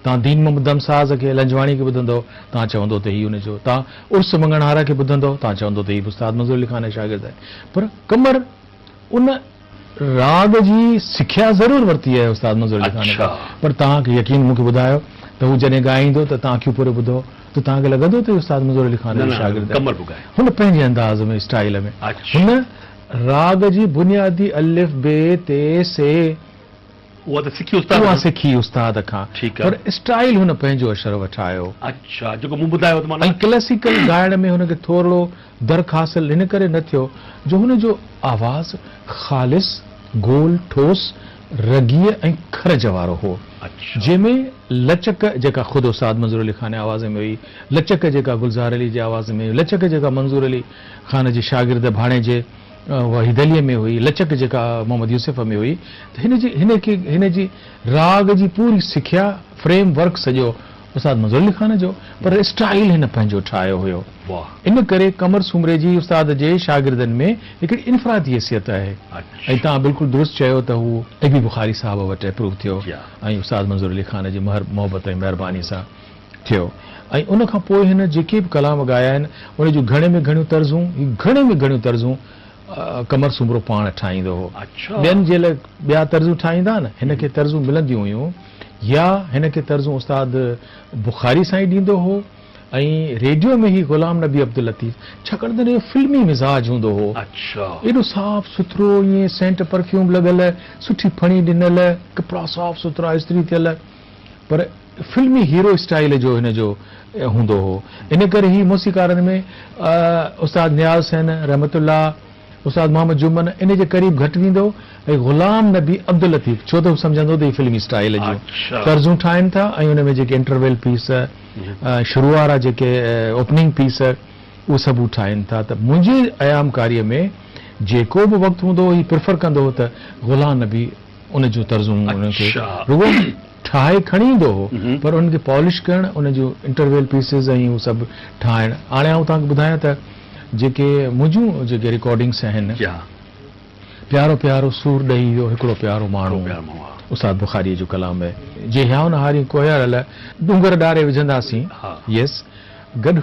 तव्हां दीन मोहम्मद दमसाज़ खे लंजवाणी खे ॿुधंदो तव्हां चवंदो त हीउ हुनजो, तव्हां उर्स मंगणहारा खे ॿुधंदो तव्हां चवंदो त हीउ उस्ताद मंज़ूर अली ख़ान जो शागिर्द आहे। पर कमर उन राग जी सिखिया ज़रूरु वरिती आहे उस्ताद मंज़ूर अली ख़ान खां, पर तव्हांखे यकीन मूंखे ॿुधायो त हू जॾहिं ॻाईंदो त तव्हां अखियूं पूरे ॿुधो त तव्हांखे लॻंदो त उस्ताद मंज़ूर अली ख़ान जो शागिर्द आहे। कमर बुगाए हुन पंहिंजे अंदाज़ में, स्टाइल में, हुन राग जी बुनियादी अलिफ बे ते से उहा त सिखी उस्ताद उहा सिखी उस्ताद खां, ठीकु आहे, पर स्टाइल हुन पंहिंजो असर वठायो। अच्छा, जेको मूं ॿुधायो त माना ऐं क्लासिकल ॻाइण में हुनखे थोरो दर्ख़ हासिल हिन करे न थियो जो हुनजो आवाज़ ख़ालिस, गोल, ठोस, रगीअ ऐं खरज वारो हो, जंहिंमें लचक जेका ख़ुदि उस्ताद मंज़ूर अली ख़ान जे आवाज़ में हुई, लचक जेका गुलज़ार अली जे आवाज़ में हुई, लचक जेका मंज़ूर अली ख़ान जे शागिर्द भाणे जे वहीद अलीअ में हुई, लचक जेका मोहम्मद यूसुफ में हुई, त हिन जी राग जी पूरी सिखिया, फ्रेम वर्क सॼो उस्ताद मंज़ूर अली ख़ान जो, पर स्टाइल हिन पंहिंजो ठाहियो हुयो। इन करे कमर सुमरे जी उस्ताद जे शागिर्दनि में हिकिड़ी इनफ़रादी हैसियत आहे। ऐं तव्हां बिल्कुलु दुरुस्त चयो त हू एबी बुखारी साहब वटि अप्रूव थियो ऐं उस्ताद मंज़ूर अली ख़ान जी मोहबत ऐं महिरबानी सां थियो। ऐं उन खां पोइ हिन जेके बि कलाम ॻाया आहिनि उन जूं घणे में घणियूं तर्ज़ूं कमर सुमरो पाण ठाहींदो हो। ॿियनि जे लाइ ॿिया तर्ज़ूं ठाहींदा न, हिन खे तर्ज़ूं मिलंदियूं हुयूं, या हिन खे तर्ज़ूं उस्ताद बुखारी सां ई ॾींदो हो, ऐं रेडियो में ई ग़ुलाम नबी अब्दुल लतीफ़, छाकाणि त फिल्मी मिज़ाज हूंदो हो, एॾो साफ़ सुथरो, ईअं सेंट परफ्यूम लॻल, सुठी फणी ॾिनल, कपिड़ा साफ़ सुथरा इस्त्री थियल, पर फिल्मी हीरो स्टाइल जो हिन जो हूंदो हो। इन करे ही मौसीकारनि में उस्ताद नियाज़ हुसैन रहमतुल्लाह, उस्ताद मोहम्मद जुमन इन जे क़रीब घटि वींदो, ऐं ग़ुलाम नबी अब्दुल लतीफ़, छो त हू सम्झंदो त ही फिल्मी स्टाइल जूं तर्ज़ूं ठाहिनि था, ऐं उन में जेके इंटरवेल पीस, शुरू वारा जेके ओपनिंग पीस, उहे सभु ठाहिनि था। त मुंहिंजे अयामकारीअ में जेको बि वक़्तु हूंदो ही प्रिफर कंदो हो त ग़ुलाम नबी उन जूं तर्ज़ूं उनखे रुगो ठाहे खणी ईंदो हो, पर उनखे पॉलिश करणु, उन जूं इंटरवेल पीसिस ऐं उहे सभु ठाहिणु। हाणे आउं तव्हांखे ॿुधायां त जेके मुंहिंजूं जेके रिकॉर्डिंग्स आहिनि, प्यारो प्यारो सूर ॾेई वियो हिकिड़ो प्यारो माण्हू, उस्ताद बुखारी जो कलाम आहे, जे ह्याव नहारी कोयल डूंगर डारे विझंदासीं, यस, गॾु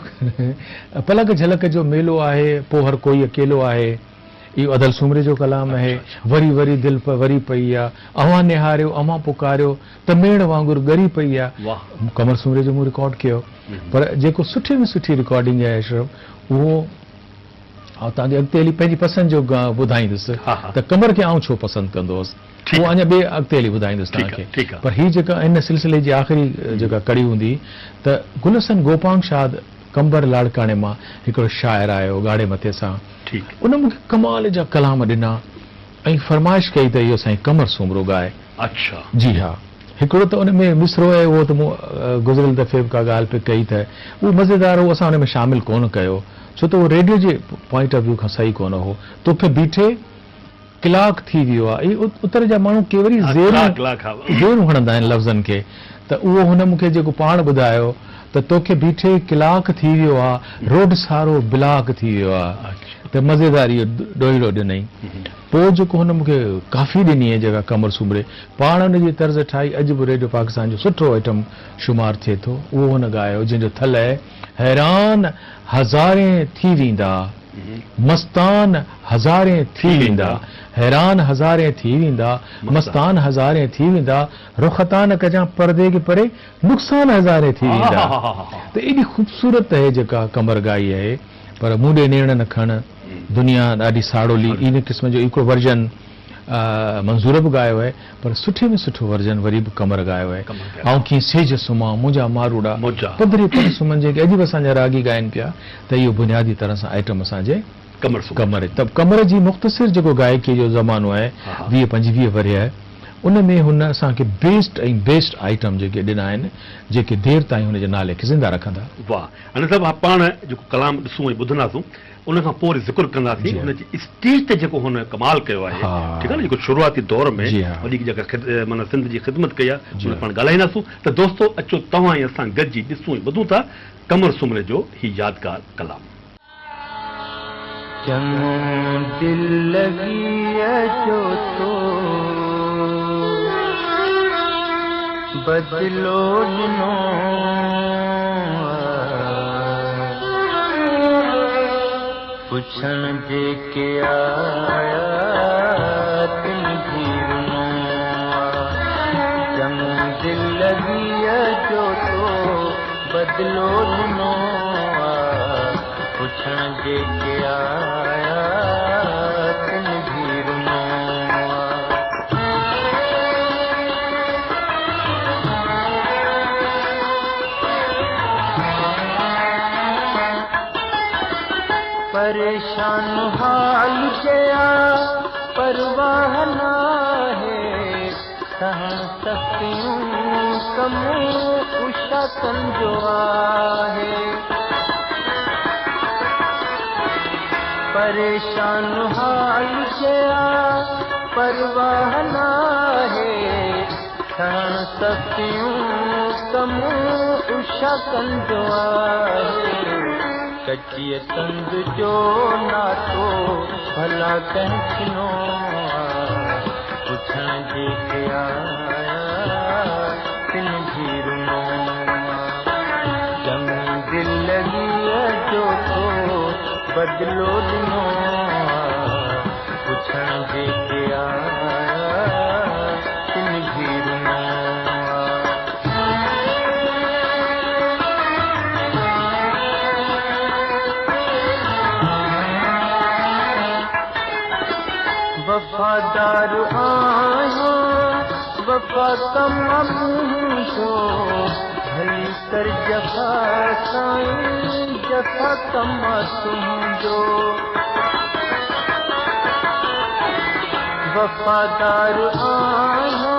पलक झलक जो मेलो आहे, पोइ हर कोई अकेलो आहे, इहो अदल सुमरे जो कलाम आहे। वरी वरी दिलि वरी पई आहे, अवां निहारियो अवां पुकारियो त मेण वांगुरु ॻरी पई आहे, कमर सुमरे जो मूं रिकॉर्ड कयो। पर जेको सुठे में सुठी रिकॉर्डिंग आहे अशरफ, उहो ऐं तव्हांखे अॻिते हली पंहिंजी पसंदि जो ॿुधाईंदुसि त कमर खे आउं छो पसंदि कंदो हुउसि, उहो अञा ॿिए अॻिते हली ॿुधाईंदुसि तव्हांखे। पर हीअ जेका हिन सिलसिले जी आख़िरी जेका कड़ी हूंदी त गुलशन गोपांग शाद कंबर लाड़काणे मां हिकिड़ो शाइर आयो ॻाढ़े मथे सां, उन मूंखे कमाल जा कलाम ॾिना ऐं फरमाइश कई त इहो साईं कमर सुमरो ॻाए। जी हा, हिकिड़ो त उन में मिसरो आहे, उहो त मूं गुज़िरियल दफ़े बि का ॻाल्हि पे कई त उहो मज़ेदार हो, असां हुन में शामिलु कोन कयो छो त उहो radio J point of view खां सही कोन हो। तोखे बीठे कलाक थी वियो आहे, इहे उतर जा माण्हू केवरी ज़ेरूं हणंदा आहिनि लफ़्ज़नि खे, त उहो हुन मूंखे जेको पाण ॿुधायो त तोखे बीठे कलाक थी वियो आहे, रोड सारो बिलाक थी वियो आहे, त मज़ेदार इहो ॾोहीड़ो ॾिनई। पोइ जेको हुन मूंखे काफ़ी ॾिनी आहे जेका कमर सुमरे, पाण हुनजी तर्ज़ ठाही, अॼु बि रेडियो पाकिस्तान जो सुठो आइटम शुमार थिए थो, उहो हुन ॻायो जंहिंजो थल आहे हैरान हज़ारे थी वेंदा मस्तान हज़ारे थी वेंदा, हैरान हज़ारे थी वेंदा, मस्तान हज़ारे थी वेंदा, रुख़तान कजां पर्दे के परे नुक़सान हज़ारे थी वेंदा। त एॾी ख़ूबसूरत है जेका कमर गाई आहे, पर मूंडे नेण न खण, दुनिया ॾाढी साड़ोली, इन क़िस्म जो हिकिड़ो वर्जन मंज़ूर बि ॻायो आहे, पर सुठे में सुठो वर्जन वरी बि कमर ॻायो आहे। ऐं कीअं सेज सुम्हां मुंहिंजा मारूड़ा पधरे पद सुम्हनि, जेके अॼु बि असांजा रागी ॻाइनि पिया, त इहो बुनियादी तरह सां आइटम असांजे कमर त कमर जी मुख़्तसिर जेको गायकी जो ज़मानो आहे 20-25 वरे आहे, उन में हुन असांखे बेस्ट ऐं बेस्ट आइटम जेके ॾिना आहिनि, जेके देर ताईं हुनजे नाले खे ज़िंदा रखंदा। वाह, हाणे सभु पाण जेको कलाम ॾिसूं ऐं ॿुधंदासूं, उन खां पोइ वरी ज़िक्र कंदासीं हुनजी स्टेज ते जेको हुन कमाल कयो आहे, ठीकु आहे न, जेको शुरूआती दौर में वॾी जेका माना सिंध जी ख़िदमत कई आहे, उन पाण ॻाल्हाईंदासूं। त दोस्तो अचो तव्हां ऐं असां गॾिजी ॾिसूं ऐं ॿुधूं था कमर सुमरे जो ही यादगार कलाम। दिल लगी जो तो बदलो नो पुछण जे के आया तिन भीरनो चङो दिल लगी जो तो बदलो नो पुछण जे के आया तिन भीरनो परेशान हाल जया परवाह ना है सहन सकूं कम उषा जो आहे परेशान हाल जया परवाह ना है सहन सकूं कम उषा जो आहे कचिय तंद जो नातो भला कहनो पुछण जे के आया तिन भीरनो जम दिल लगी जो तो बदलो ॾिनो पुछण जे के आया तिन भीरनो वफादार आया वफा तमाम जो भली कर जफा साईं जफा तमा तुझो वफादार आया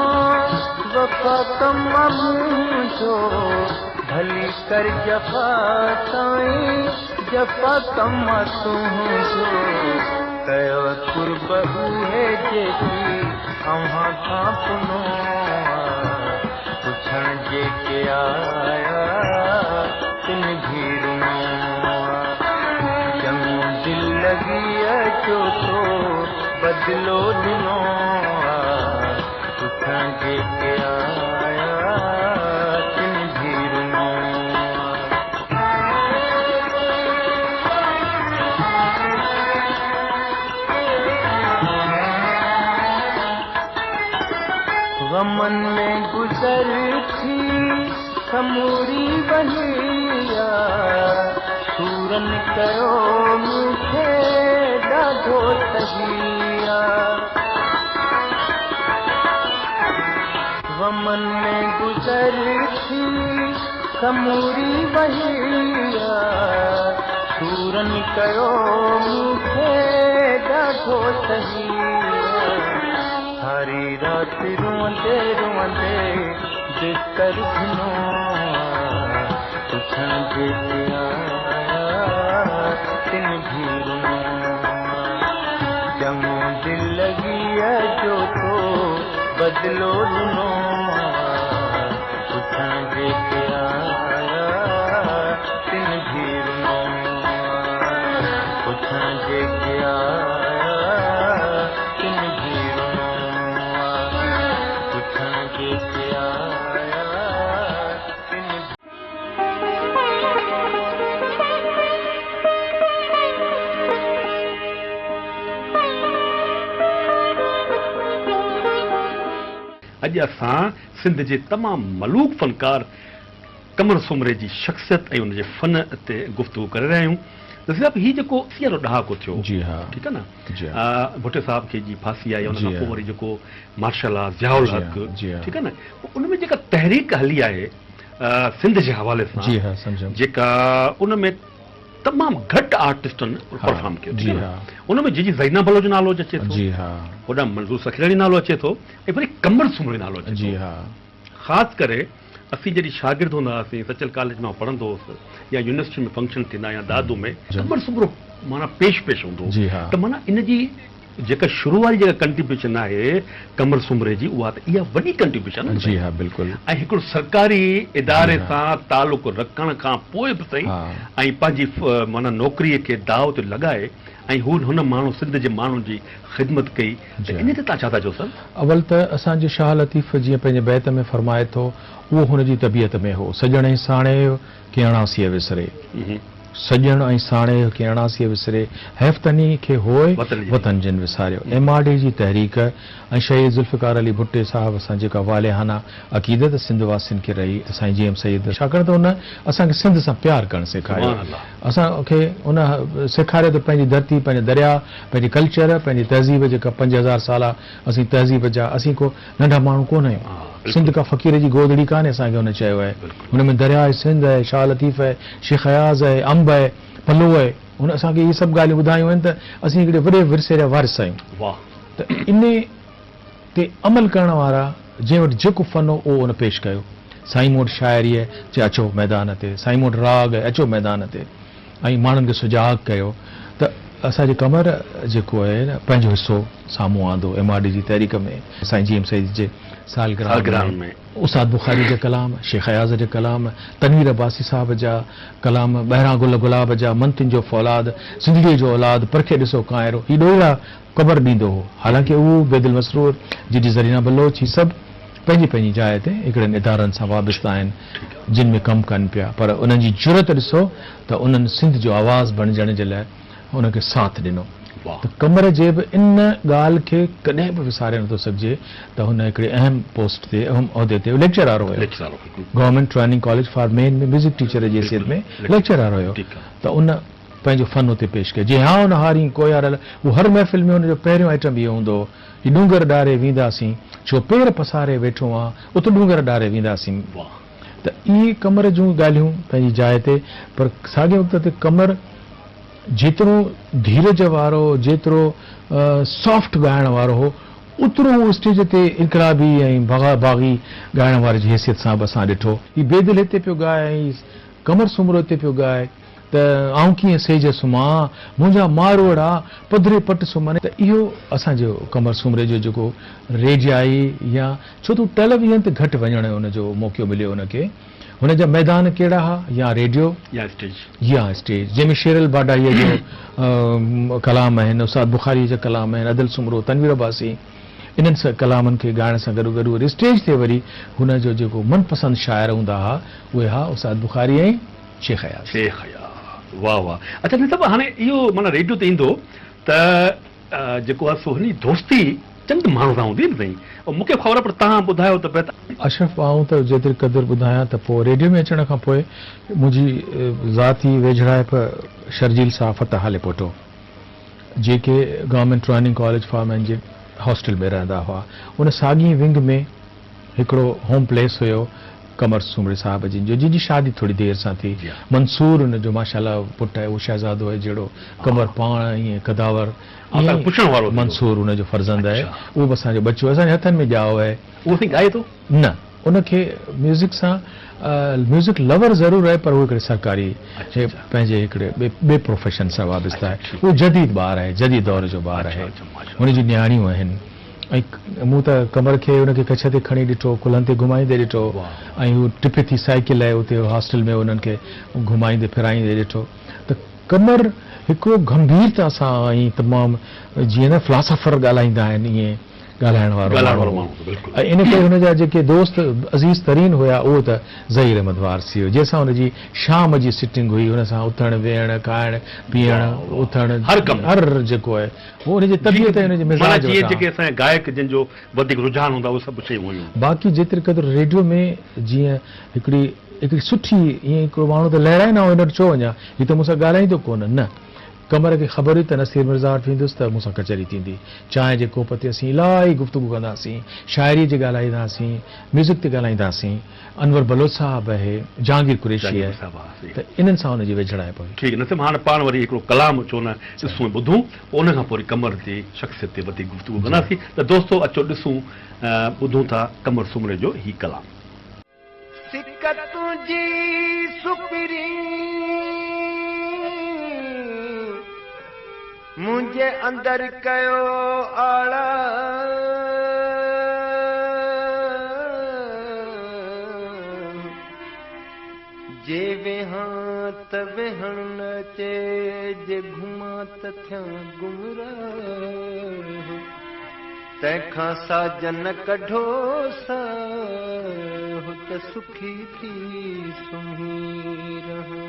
वफा तमाम जो भली कर जफा साईं जफा तमा तुझो कयो कुर्ब है जेकी अव्हां खां पुनो पुछण जे के आया तिन भीरनो चङो दिल लगी जो तो बदलो ॾिनो पुछण जे के आया तिन भीरनो गमन में गुजर थी समूरी बहिया सूरन कयो मूंखे ॾाढो तहिया गमन में गुजर थी समूरी बहिया सूरन कयो मूंखे ॾाढो तहिया सारी रात रुअंदे रुअंदे बिस्तर भुनो पुछण जे के आया तिन भीरनो चङो दिल लगी जो तो बदलो ॾिनो पुछण जे के आया तिन भीरनो पुछण जे के आया तिन भीरनो के आया अॼु असां सिंध जे तमामु मलूक फनकार कमर सुमरे जी शख़्सियत ऐं उनजे फ़न ते गुफ़्तगू करे रहिया आहियूं। नज़ीर साहिब, हीउ जेको सीअरो ॾहाको थियो, जी हा, ठीकु आहे न, जी हा, भुट्टे साहब खे जी फांसी आई, उन जी खां हा। पोइ वरी जेको मार्शल आहे ज़ियाउल जी हा, हक़, जी हा। ठीकु आहे न, उन में जेका तहरीक हली आहे सिंध जे हवाले सां, जी हा, सम्झो। जेका उन में तमामु घटि आर्टिस्टनि परफॉर्म कयो, जी ठीकु आहे हा। न, उन में जी ज़ैना बलोच नालो अचे थो, जी हा, होॾां मंज़ूर सखियाणी नालो अचे थो, ऐं वरी कमर सुमरे नालो अचे जी थो। हा, ख़ासि करे असीं जॾहिं शागिर्द हूंदा हुआसीं, सचल कॉलेज में पढ़ंदो हुउसि, या यूनिवर्सिटी में फंक्शन थींदा या दादू में, कमर सुमरो माना पेश हूंदो हो। जी हा। त माना इन जी जेका शुरू वारी जेका कंट्रीब्यूशन आहे कमर सुमरे जी, उहा त इहा वॾी कंट्रीब्यूशन जी हा, बिल्कुलु। ऐं हिकिड़ो सरकारी इदारे जी हा। सां तालुक रखण खां पोइ बि सही, हा। ऐं पंहिंजी माना नौकिरीअ खे दाव ते लॻाए ऐं हुन माण्हू सिंध जे माण्हुनि जी ख़िदमत कई, त जी हा। इन ते तव्हां छा था चओ सर? अवल त असांजो शाह लतीफ़ जीअं पंहिंजे बैत में फरमाए थो, उहो हुनजी तबियत में हो, सॼण ऐं साणे के अणासीअ विसरे, सॼण ऐं साणे के अणासीअ विसरे, हैफ़तनी खे होए वतन जिन विसारियो। MRD जी तहरीक ऐं शहीद ज़ुल्फ़िकार अली भुट्टे साहब सां जेका वालिहाना अक़ीदत सिंध वासियुनि खे रही, असांजी GM सईद, छाकाणि त हुन असांखे सिंध सां प्यारु करणु सेखारियो, असांखे हुन सेखारियो त पंहिंजी धरती, पंहिंजे दरिया, पंहिंजी कल्चर, पंहिंजी तहज़ीब, जेका 5000 साल असीं तहज़ीब जा, असीं को नंढा माण्हू कोन आहियूं, सिंध का फ़क़ीर जी गोदड़ी कान्हे, असांखे हुन चयो आहे, हुन में दरिया आहे, सिंध आहे, शाह लतीफ़ आहे, शेख अयाज़ आहे, अंब आहे, पल्लो आहे, हुन असांखे इहे सभु ॻाल्हियूं ॿुधायूं आहिनि त असीं हिकिड़े वॾे विरसे जा वारिस आहियूं। वाह। त इन ते अमल करण वारा जंहिं वटि जेको फ़न हो उहो उन पेश कयो। साईं मूं वटि शाइरी आहे, चए अचो मैदान ते, साईं मूं वटि राग आहे, अचो मैदान ते, ऐं माण्हुनि खे सुजाग कयो। त असांजे कमर जेको आहे न पंहिंजो हिसो साम्हूं आंदो MRD जी तहरीक में, साईं GM सईद जे सालगिरह में, उस्ताद बुखारी जा कलाम, शेख अयाज़ जा कलाम, तनवीर अब्बासी साहब जा कलाम, ॿाहिरां गुल गुलाब जा, मंतिन जो फौलाद, सिंधड़ीअ जो औलाद, परखे ॾिसो काइरो, ही ॾोहिड़ा कबर ॾींदो हो। हालांकि उहो बेदिल मसरूर, जी ज़रीना बलोच, ही सभु पंहिंजी पंहिंजी जाइ ते हिकिड़नि इदारनि सां वाबस्ता आहिनि, जिन में कमु कनि पिया, पर उन्हनि जी जुरत ॾिसो त उन्हनि सिंध जो आवाज़ बणिजण जे लाइ हुनखे साथ ॾिनो। त कमर जे बि इन ॻाल्हि खे कॾहिं बि विसारे नथो सघिजे त हुन हिकिड़े अहम पोस्ट ते, अहम उहिदे ते लेक्चरार हुयो, government training college for main में म्यूज़िक टीचर जी हैसियत में लेक्चरार हुयो। त उन पंहिंजो फ़न उते पेश कयो, जीअं हा हुन हारी कोयारल, उहो हर महफ़िल में हुनजो पहिरियों आइटम इहो हूंदो हो, ही डूंगर ॾारे वेंदासीं, छो पेर पसारे वेठो आहे, उत डूंगर ॾारे वेंदासीं। त इहे कमर जूं ॻाल्हियूं पंहिंजी जाइ ते, पर साॻिए वक़्त ते कमर जेतिरो धीरज वारो, जेतिरो सॉफ्ट ॻाइण वारो हो, उतिरो उहो स्टेज ते इनकलाबी ऐं बाग़ी ॻाइण वारे जी हैसियत सां बि असां ॾिठो। ही बेदिल हिते पियो ॻाए ऐं कमर सुमरो हिते पियो ॻाए, त आऊं कीअं सेज सुम्हां, मुंहिंजा मारवड़ा पधरे पट सुम्हनि। त इहो असांजो कमर सुमरे जो जेको रेडियाई, या छो त टेलीविज़न ते घटि वञण जो हुनजो मौक़ो मिलियो हुनखे, हुन जा मैदान कहिड़ा हुआ, या रेडियो या स्टेज, जंहिंमें शेरल बाडाईअ जो कलाम आहिनि, उस्ताद बुखारी जा कलाम आहिनि, अदल सुमरो, तनवीर अब्बासी, इन्हनि सां कलामनि खे ॻाइण सां गॾो गॾु वरी स्टेज ते वरी हुनजो जेको मनपसंद शाइर हूंदा हुआ, उहे हा उस्ताद बुखारी ऐं शेख अयाज़। वाह वाह। अच्छा निसाब, हाणे इहो माना रेडियो ते ईंदो त जेको आहे सो हुन दोस्ती चंद माण्हू सां हूंदी न साईं, मूंखे ख़बर आहे, पर तव्हां ॿुधायो त पिया। अशरफ, आऊं त जेतिरी क़दुरु ॿुधायां त पोइ रेडियो में अचण खां पोइ मुंहिंजी ज़ाती वेझड़ाइप शर्जील सां फतह हाले पोटो, जेके government training college for man J hostel में रहंदा हुआ, उन साॻी विंग में हिकिड़ो होम प्लेस हुयो कमर सुमरे साहब जी, जंहिंजी शादी थोड़ी देर सां थी। मंसूर हुनजो माशाल्लाह पुटु आहे, उहो शहज़ादो आहे जहिड़ो, कमर पाण ईअं कदावर, मंसूर हुनजो फर्ज़ंद आहे, उहो बि असांजो बचो असांजे हथनि में ॼाओ आहे। उहो ॻाए थो न, उनखे म्यूज़िक सां म्यूज़िक लवर ज़रूरु आहे, पर उहो हिकिड़े सरकारी पंहिंजे हिकिड़े ॿिए प्रोफेशन सां वाबस्ता आहे। उहो जदीद ॿार आहे, जदीद दौर जो ॿार आहे, हुनजी न्याणियूं आहिनि। ऐं मूं त कमर खे हुनखे कच्छ ते खणी ॾिठो, कुल्हनि ते घुमाईंदे ॾिठो, ऐं हू टिपे थी साइकिल आहे उते हॉस्टल में उन्हनि खे घुमाईंदे फिराईंदे ॾिठो। त कमर हिकिड़ो गंभीरता सां ऐं तमामु जीअं न फिलासफ़र ॻाल्हाईंदा आहिनि, ईअं ॻाल्हाइण वारो ॻाल्हाइण वारो माण्हू माण्हू, बिल्कुलु। ऐं इन करे हुनजा जेके दोस्त अज़ीज़ तरीन हुया उहो त ज़हीर अहमद वारसी हुयो, जंहिंसां हुनजी शाम जी सिटिंग हुई, हुन सां उथण वेहण खाइण पीअण उथण हर कमु। हर जेको आहे उहो हुनजी तबियत ऐं हुनजे माना मिज़ाज जीअं वटां। जेके असांजे गायक जंहिंजो वधीक रुझान हूंदा उहे सभु शयूं हुयूं। बाक़ी जेतिरे क़दुरु रेडियो में जीअं हिकिड़ी सुठी ईअं हिकिड़ो माण्हू त लहराए न हो हिन वटि छो वञा, हीअ त मूंसां ॻाल्हाईंदो कोन, न कमर खे ख़बर हुई त नसीर मिर्ज़ा वटि वेंदुसि त मूंसां कचहरी थींदी, चांहि जे कोप ते असीं इलाही गुफ़्तगू कंदासीं, शाइरी जे ॻाल्हाईंदासीं, म्यूज़िक ते ॻाल्हाईंदासीं, अनवर बलोच साहब आहे, जहांगीर कुरैशी आहे, त इन्हनि सां हुनजी वेझड़ाए पई। ठीकु न हाणे पाण वरी हिकिड़ो कलाम छो न ॾिसूं ऐं ॿुधूं, पोइ उन खां पोइ वरी कमर ते शख़्सियत ते वधीक गुफ़्तगू कंदासीं। त दोस्तो अचो ॾिसूं ॿुधूं था कमर सुमरे जो ही कलाम। सिक तुंहिंजी सुपिरी मुंहिंजे अंदर कयो आड़ा, जे वेहां त वेहण न अचे, जे घुमां त थियां गुमराह, तंहिंखां साजन कढो साह त सुखी थी सुम्ही रहां।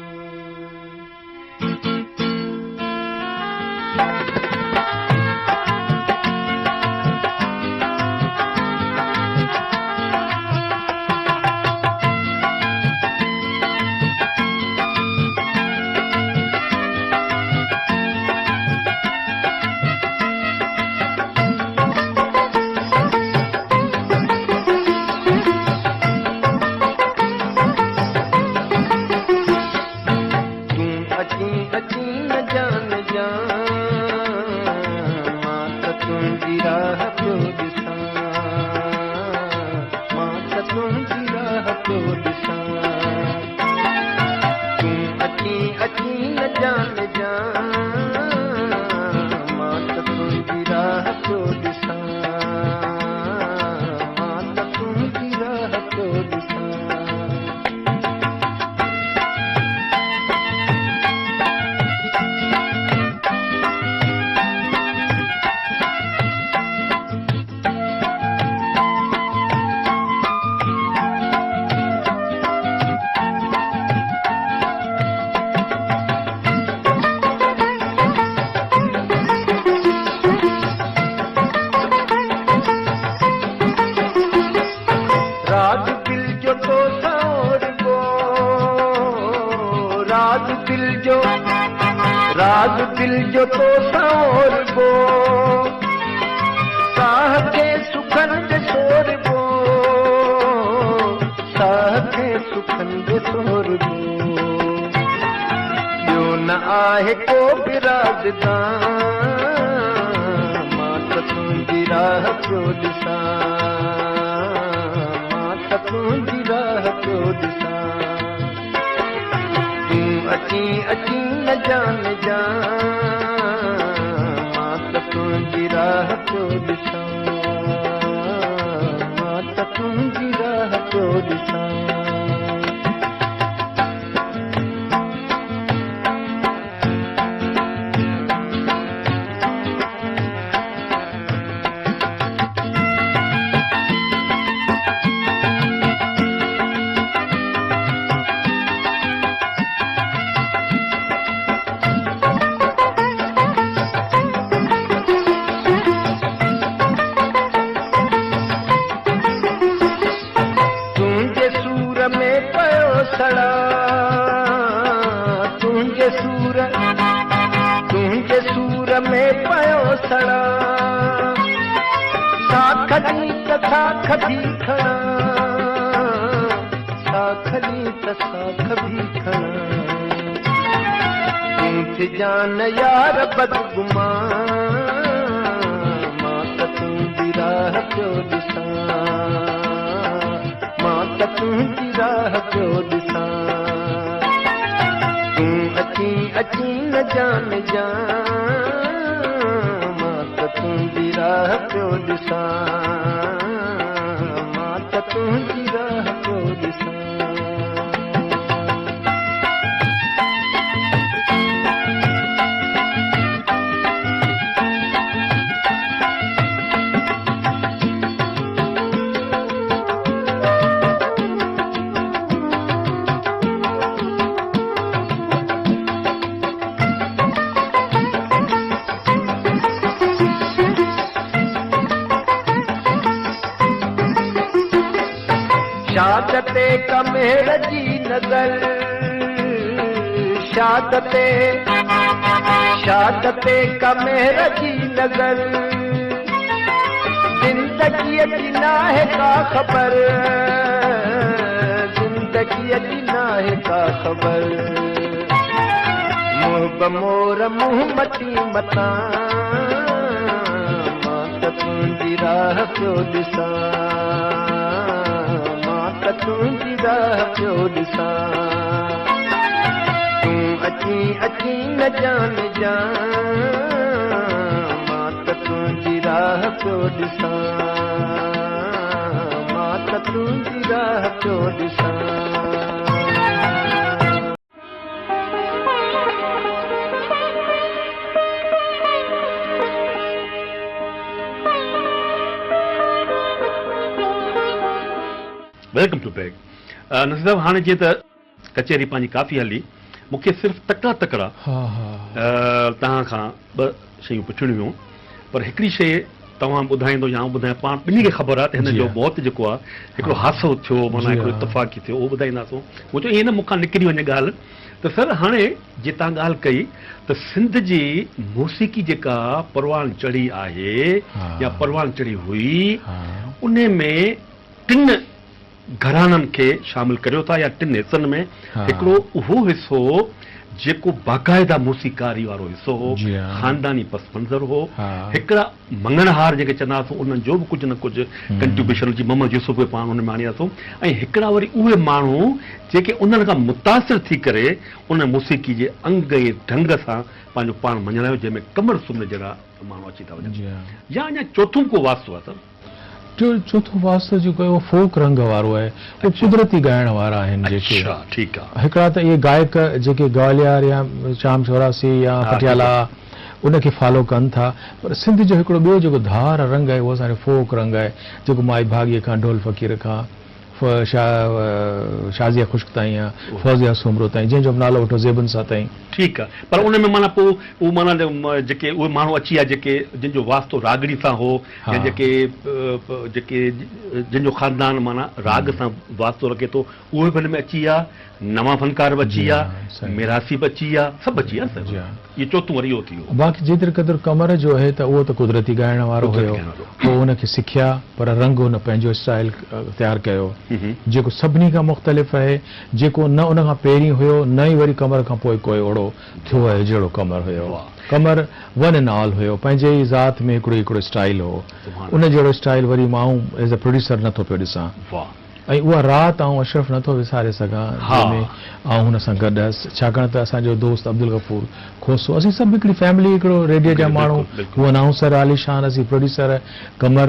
राज दिल जो तो सार गो, साह के सुखन दे सोर गो, साह के सुखन दे सोर गो, ॿियो न आहे को बि राज़दान, मां त तुंहिंजी राह पियो ॾिसां, मां त तुंहिंजी राह पियो ॾिसां। अची अची न जान जा, मां त तुंहिंजी राह पियो ॾिसां, मां त तुंहिंजी राह पियो ॾिसां। तुंहिंजे सूर में पयो सड़ा, साखली त साख भी खणा, साखली त साख भी खणा, तूं थी जान यार बदगुमान, मां त तुंहिंजी राह पियो ॾिसां, मां त तुंहिंजी राह पियो ॾिसां। अची अची न जान जा, मां त तुंहिंजी राह पियो ॾिसां, मां त तुंहिंजी राह पियो ॾिसां। शादते कमेर जी नज़र शादते कमेर जी नज़र ज़िंदगीअ जी नाहे का ख़बर ज़िंदगीअ जी नाहे का ख़बर मुंह मोर मुंह मटी मतां मां त तुंहिंजी राह पियो ॾिसां मां त तुंहिंजी राह पियो ॾिसां तूं अची अची न जान मां त तुंहिंजी राह पियो ॾिसां मां त तुंहिंजी राह पियो ॾिसां वेलकम टू बैक नसीर साहब हाणे जीअं त कचहरी पंहिंजी काफ़ी हली मूंखे सिर्फ़ु तकड़ा तव्हां खां ॿ शयूं पुछणियूं हुयूं पर हिकिड़ी शइ तव्हां ॿुधाईंदो या आउं ॿुधायां पाण ॿिन्ही खे ख़बर आहे त हिन जो मौत जेको आहे हिकिड़ो हादसो थियो माना हिकिड़ो इतफ़ाक़ी थियो उहो ॿुधाईंदासीं मुंहिंजो ईअं न मूंखां निकिरी वञे ॻाल्हि त सर हाणे जीअं तव्हां ॻाल्हि कई त सिंध जी मौसीक़ी जेका परवान चढ़ी आहे या परवान चढ़ी हुई उन में 3 घराननि खे शामिल करियो था या 3 हिसनि में हिकिड़ो उहो हिसो जेको बाक़ाइदा मौसीक़ारी वारो हिसो हो ख़ानदानी पस मंज़र हो हिकिड़ा मंगणहार जेके चवंदासीं उन्हनि जो बि कुझु न कुझु कंट्रीब्यूशन जी मोहम्मद यूसुफ पाण हुन में आणींदासीं ऐं हिकिड़ा वरी उहे माण्हू जेके उन्हनि खां मुतासिर थी करे उन मौसीक़ी जे अंग ऐं ढंग सां पंहिंजो पाण मञायो जंहिंमें कमर सुम्हण जहिड़ा माण्हू अची था वञनि या अञा चोथों को वास्तो आहे सर चौथो वास्तो जेको आहे उहो फोक रंग वारो आहे उहो कुदरती ॻाइण वारा आहिनि जेके ठीकु आहे हिकिड़ा त इहे गायक जेके ग्वालियर या शाम चौरासी या पटियाला उनखे फॉलो कनि था पर सिंध जो हिकिड़ो ॿियो जेको धार रंग आहे उहो असांजो फोक रंग आहे जेको माई भाॻीअ खां ढोल फ़क़ीर खां शाज़िया ख़ुश्क ताईं या फौज़िया सुमरो ताईं जंहिंजो नालो वठो ज़ेबन सां ताईं ठीकु आहे पर उन में माना पोइ उहो माना जेके उहे माण्हू अची विया जेके जिन जो वास्तो रागड़ी सां हो या जेके जिन जो ख़ानदान माना राग सां वास्तो रखे थो उहे बि हिन में अची विया नवां फनकार बि अची विया मिरासी बि अची विया सभु अची विया सर इहो चोथों वरी इहो थी वियो बाक़ी जेतिरे क़दुरु कमर जो आहे त उहो त कुदरती ॻाइण वारो हुयो पोइ उनखे सिखिया पर रंग हुन पंहिंजो स्टाइल तयारु कयो जेको सभिनी खां मुख़्तलिफ़ आहे जेको न उन खां पहिरीं हुयो न ई वरी कमर खां पोइ कोई ओड़ो थियो आहे जहिड़ो कमर हुयो कमर वन एंड ऑल हुयो पंहिंजे ई ज़ात में हिकिड़ो स्टाइल हो उन जहिड़ो स्टाइल वरी मां एज़ अ प्रोड्यूसर नथो पियो ॾिसां ऐं उहा राति आउं अशरफ नथो विसारे सघां जंहिंमें आउं हुन सां गॾु हुअसि छाकाणि त असांजो दोस्त अब्दुल गफ़ूर खोसो असीं सभु हिकिड़ी फैमिली हिकिड़ो रेडियो जा माण्हू उहो अनाउंसर आलिशान असीं प्रोड्यूसर कमर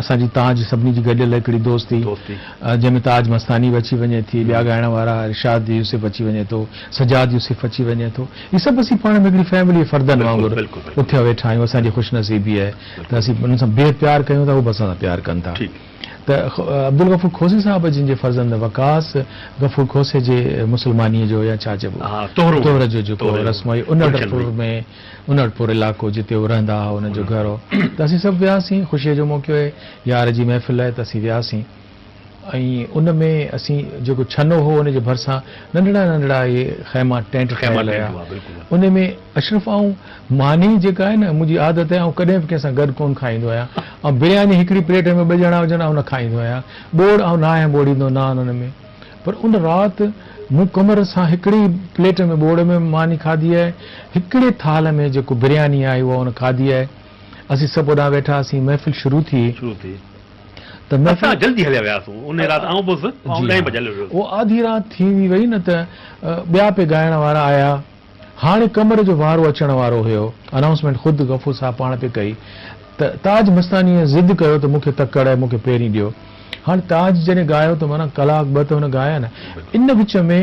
असांजी ताज सभिनी जी गॾियल हिकिड़ी दोस्ती जंहिंमें ताज मस्तानी बि अची वञे थी ॿिया ॻाइण वारा इरशाद यूसुफ अची वञे थो सजाद यूसुफ अची वञे थो इहे सभु असीं पाण में हिकिड़ी फैमिली फर्दनि वांगुरु उथिया वेठा आहियूं असांजी ख़ुशनसीबी आहे त असीं हुन सां बेहद प्यारु कयूं था उहे बि असां सां प्यारु कनि था त अब्दुल गफ़ूर खोसे साहब जिन जे फर्ज़ंद वकास गफ़ूर खोसे जे मुसलमानीअ जो या छा चइबो तोहर जो जेको रस्म हुई उनड़पुर इलाइक़ो जिते उहे रहंदा हुआ उनजो घर हो त असीं सभु वियासीं ख़ुशीअ जो मौक़ो आहे यार जी महफ़िल आहे त असीं वियासीं ऐं उन में असीं जेको छनो हो उनजे भरिसां नंढड़ा इहे ख़ैमा टेंट ठहियल हुया उन में अशरफ ऐं मानी जेका आहे न मुंहिंजी आदत आहे ऐं कॾहिं बि कंहिंसां गॾु कोन खाईंदो आहियां ऐं बिरयानी हिकिड़ी प्लेट में 2 ॼणा हुजनि ऐं न खाईंदो आहियां बोड़ ऐं नाहे बोड़ींदो नान उन में पर उन राति मूं कमर सां हिकिड़ी प्लेट में बोड़ में मानी खाधी आहे हिकिड़े थाल में जेको बिरयानी आहे उहा उन खाधी आहे असीं सभु ओॾां वेठा हुआसीं महफ़िल शुरू थी त महफ़िल जल्दी हलिया वियासीं उन राति आउं बसि 9 बजे उहो आधी राति थी वई न त ॿिया पे ॻाइण वारा आया हाणे कमर जो वारो अचण वारो हुयो अनाउंसमेंट ख़ुदि गफ़ूर साहब पाण पे कई त ताज मस्तानीअ ज़िद कयो त मूंखे तकड़ आहे मूंखे पहिरीं ॾियो हाणे ताज जॾहिं ॻायो त माना कलाक 2 त हुन ॻाया न इन विच में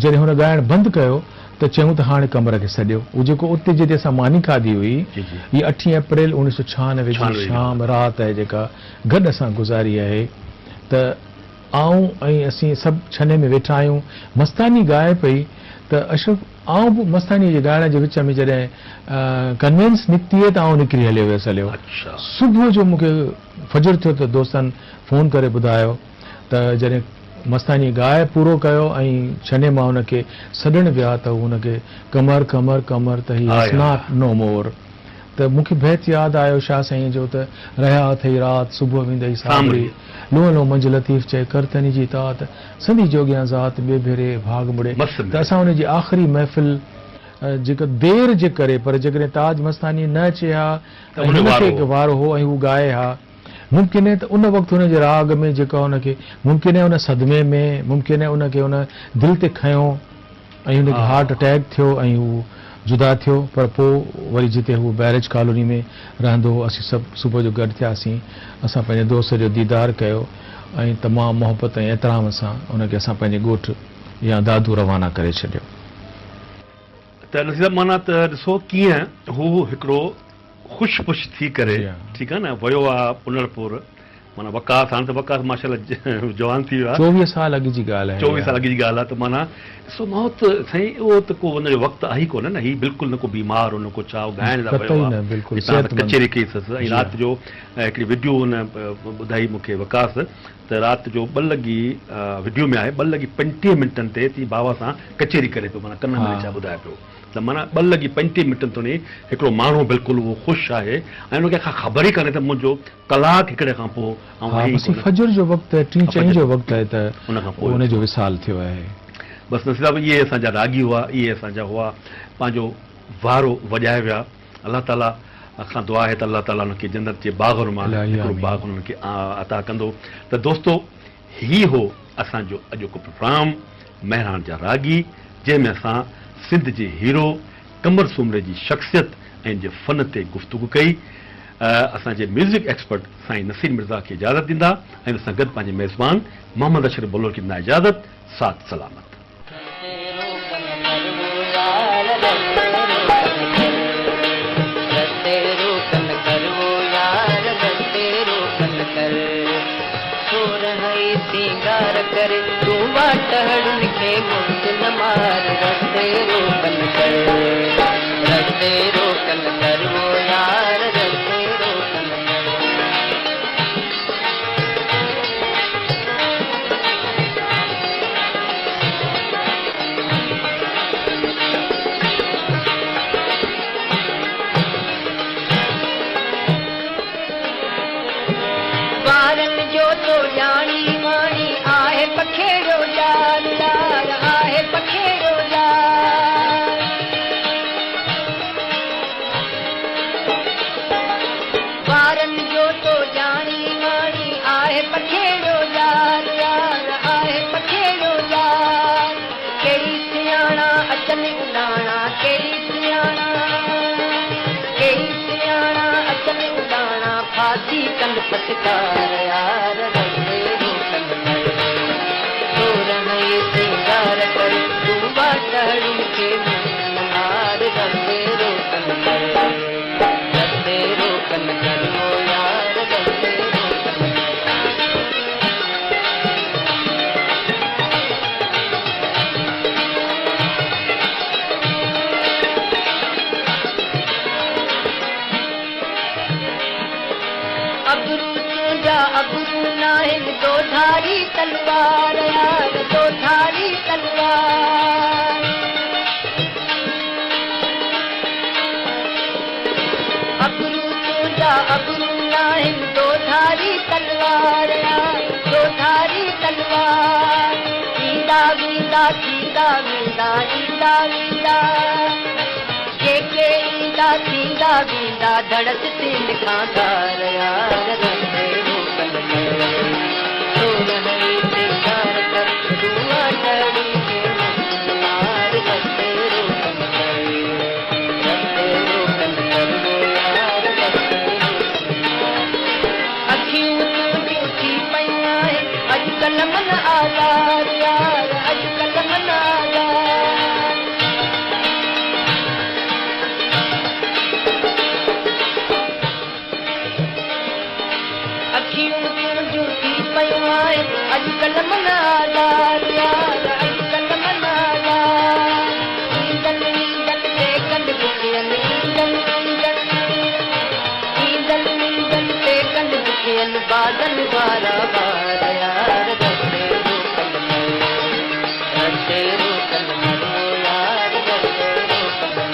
जॾहिं हुन ॻाइणु बंदि कयो त चयूं त हाणे कमर खे सॼियो उहो जेको उते जिते असां मानी खाधी हुई हीअ 8 अप्रैल 1996 जी शाम राति आहे जेका गॾु असां गुज़ारी आहे त आऊं ऐं असीं सभु छने में वेठा आहियूं मस्तानी ॻाए पई त अशरफ आउं बि मस्तानी जे ॻाइण जे विच में जॾहिं कन्वेंस निकिती त आउं निकिरी हलियो वियुसि हलियो। अच्छा सुबुह जो मूंखे फजर थियो त दोस्तनि फ़ोन करे ॿुधायो त जॾहिं मस्तानी ॻाए पूरो कयो ऐं छॾे मां हुनखे सॾणु विया त हुनखे कमर कमर कमर त ही इज़ नॉट नो मोर। त मूंखे बैत यादि आयो शाह साईं जो त रहिया अथई राति सुबुह वेंदई सामरी लो लो मंझि लतीफ़ चए करतनी जी तात संधी जोगियां ज़ात ॿिए भेरे भाग मुड़े। त असां हुनजी आख़िरी महफ़िल जेका देर जे करे पर जेकॾहिं ताज मस्तानी न अचे हा ऐं हुनखे वारो हो ऐं हू ॻाए हा मुमकिन आहे त उन वक़्तु हुनजे राग में जेका हुनखे मुमकिन आहे उन सदमे में मुमकिन आहे उनखे उन दिलि ते खयों ऐं हुनखे हार्ट अटैक थियो ऐं हू जुदा थियो। पर पोइ वरी जिते हू बैरेज कॉलोनी में रहंदो हो असीं सभु सुबुह जो गॾु थियासीं असां पंहिंजे दोस्त जो दीदार कयो ऐं तमामु मोहबत ऐं एतिराम सां उनखे असां पंहिंजे ॻोठु या दादू रवाना करे छॾियो। त नसीब माना त ॾिसो कीअं हू हिकिड़ो ख़ुशि ख़ुशि थी करे ठीकु आहे न वियो आहे पुनरपुर माना वकास हाणे त वकास माशाल्लाह जवान थी वियो आहे 24 साल अॻु जी ॻाल्हि आहे 24 साल अॻु जी ॻाल्हि आहे त माना ॾिसो मौत साईं उहो त को हुनजो वक़्तु आहे ई कोन न हीउ बिल्कुलु न को बीमार हो न को छा ॻाइण लाइ वियो आहे कचेरी कई अथसि ऐं राति जो हिकिड़ी वीडियो हुन ॿुधाई मूंखे वकास त राति जो 2 लॻी वीडियो में आहे 2:35 ते तीअं बाबा सां कचेरी करे पियो माना कन में छा ॿुधाए पियो त माना 2:35 ताईं हिकिड़ो माण्हू बिल्कुलु उहो ख़ुशि आहे ऐं हुनखे ख़बर ई कान्हे त मुंहिंजो कलाक हिकिड़े खां पोइ फजर जो वक़्तु आहे 3-4 जो वक़्तु आहे त हुन खां पोइ हुनजो विसाल थियो आहे। बसि नसीब इहे असांजा रागी हुआ इहे असांजा हुआ पंहिंजो वारो वॼाए विया। अलाह ताला खां दुआ आहे त अलाह ताला हुनखे जन्नत जे बाग़ मां हिकिड़ो बाग़ हुननि खे अता कंदो। त दोस्तो हीउ हो असांजो अॼोको प्रोग्राम महिराण जा रागी जंहिंमें असां सिंध जे हीरो कमर सुमरे जी शख़्सियत ऐं जे फ़न ते गुफ़्तगू कई। असांजे म्यूज़िक एक्सपर्ट साईं नसीर मिर्ज़ा खे इजाज़त ॾींदा ऐं हुन सां गॾु पंहिंजे मेज़बान मोहम्मद अशरफ बलोर खे ॾींदा इजाज़त। साथ सलामत। सिंगार कर तू वाटड़न के मुक्त न मार रस्ते रोकन कर वो यार रस्ते रोकन बारन जो तो जानी वाणी आहे पखेड़ो लाल लाल आहे पखेड़ो लाल बारन जो तो जानी वाणी आहे पखेड़ो लाल लाल आहे पखेड़ो लाल कहिड़ी सियाणा अचनि उॾाणा कहिड़ी सियाणा अचनि उॾाणा फासी कनि फटकार यार रस्ते रोकन सिंगार कर तू वाटड़न के मार रस्ते रोकन कर वो यार रस्ते रोकन अबरू तुझा अबरू नाहिन दो धारी तलवार यार दो धारी तलवार अबरू तुझा अबरू नाहिन दो धारी तलवार यार दो धारी तलवार ईंदा वेंदा थींदा वेंदा ईंदा वेंदा के ईंदा थींदा वेंदा धड़क सिंध खां धार यार रस्ते रोकन तो रहे सिंगार कर तू वाटड़न के मार रस्ते रोकन कर वो यार रस्ते अखियूं तुझियूं थी पयूं आहिनि अॼुकल्ह मन आज़ाद यार अॼुकल्ह मन आज़ाद अखियूं तुझियूं थी पयूं आहिनि अॼुकल्ह मन आज़ाद यार अॼुकल्ह मन आज़ाद ईंदल बारा बार यार रस्ते रोकन मरो यार रस्ते रोकन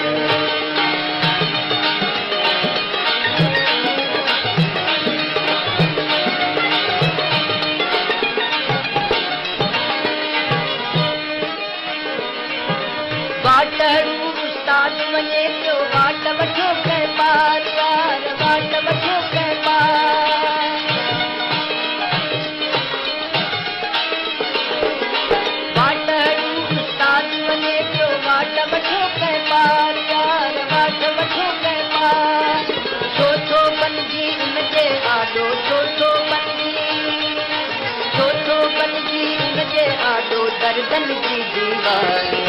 वाटड़ू उस्ताद वञे पियो वाट वठो कंहिं पार यार वाट वठो कंहिं पार वाटड़ू उस्ताद वञे पियो वाट वठो कंहिं पार यार वाट वठो कंहिं पार छो बनजी उनजे आॾो छो बनजी उनजे आॾो दर्दन जी दीवार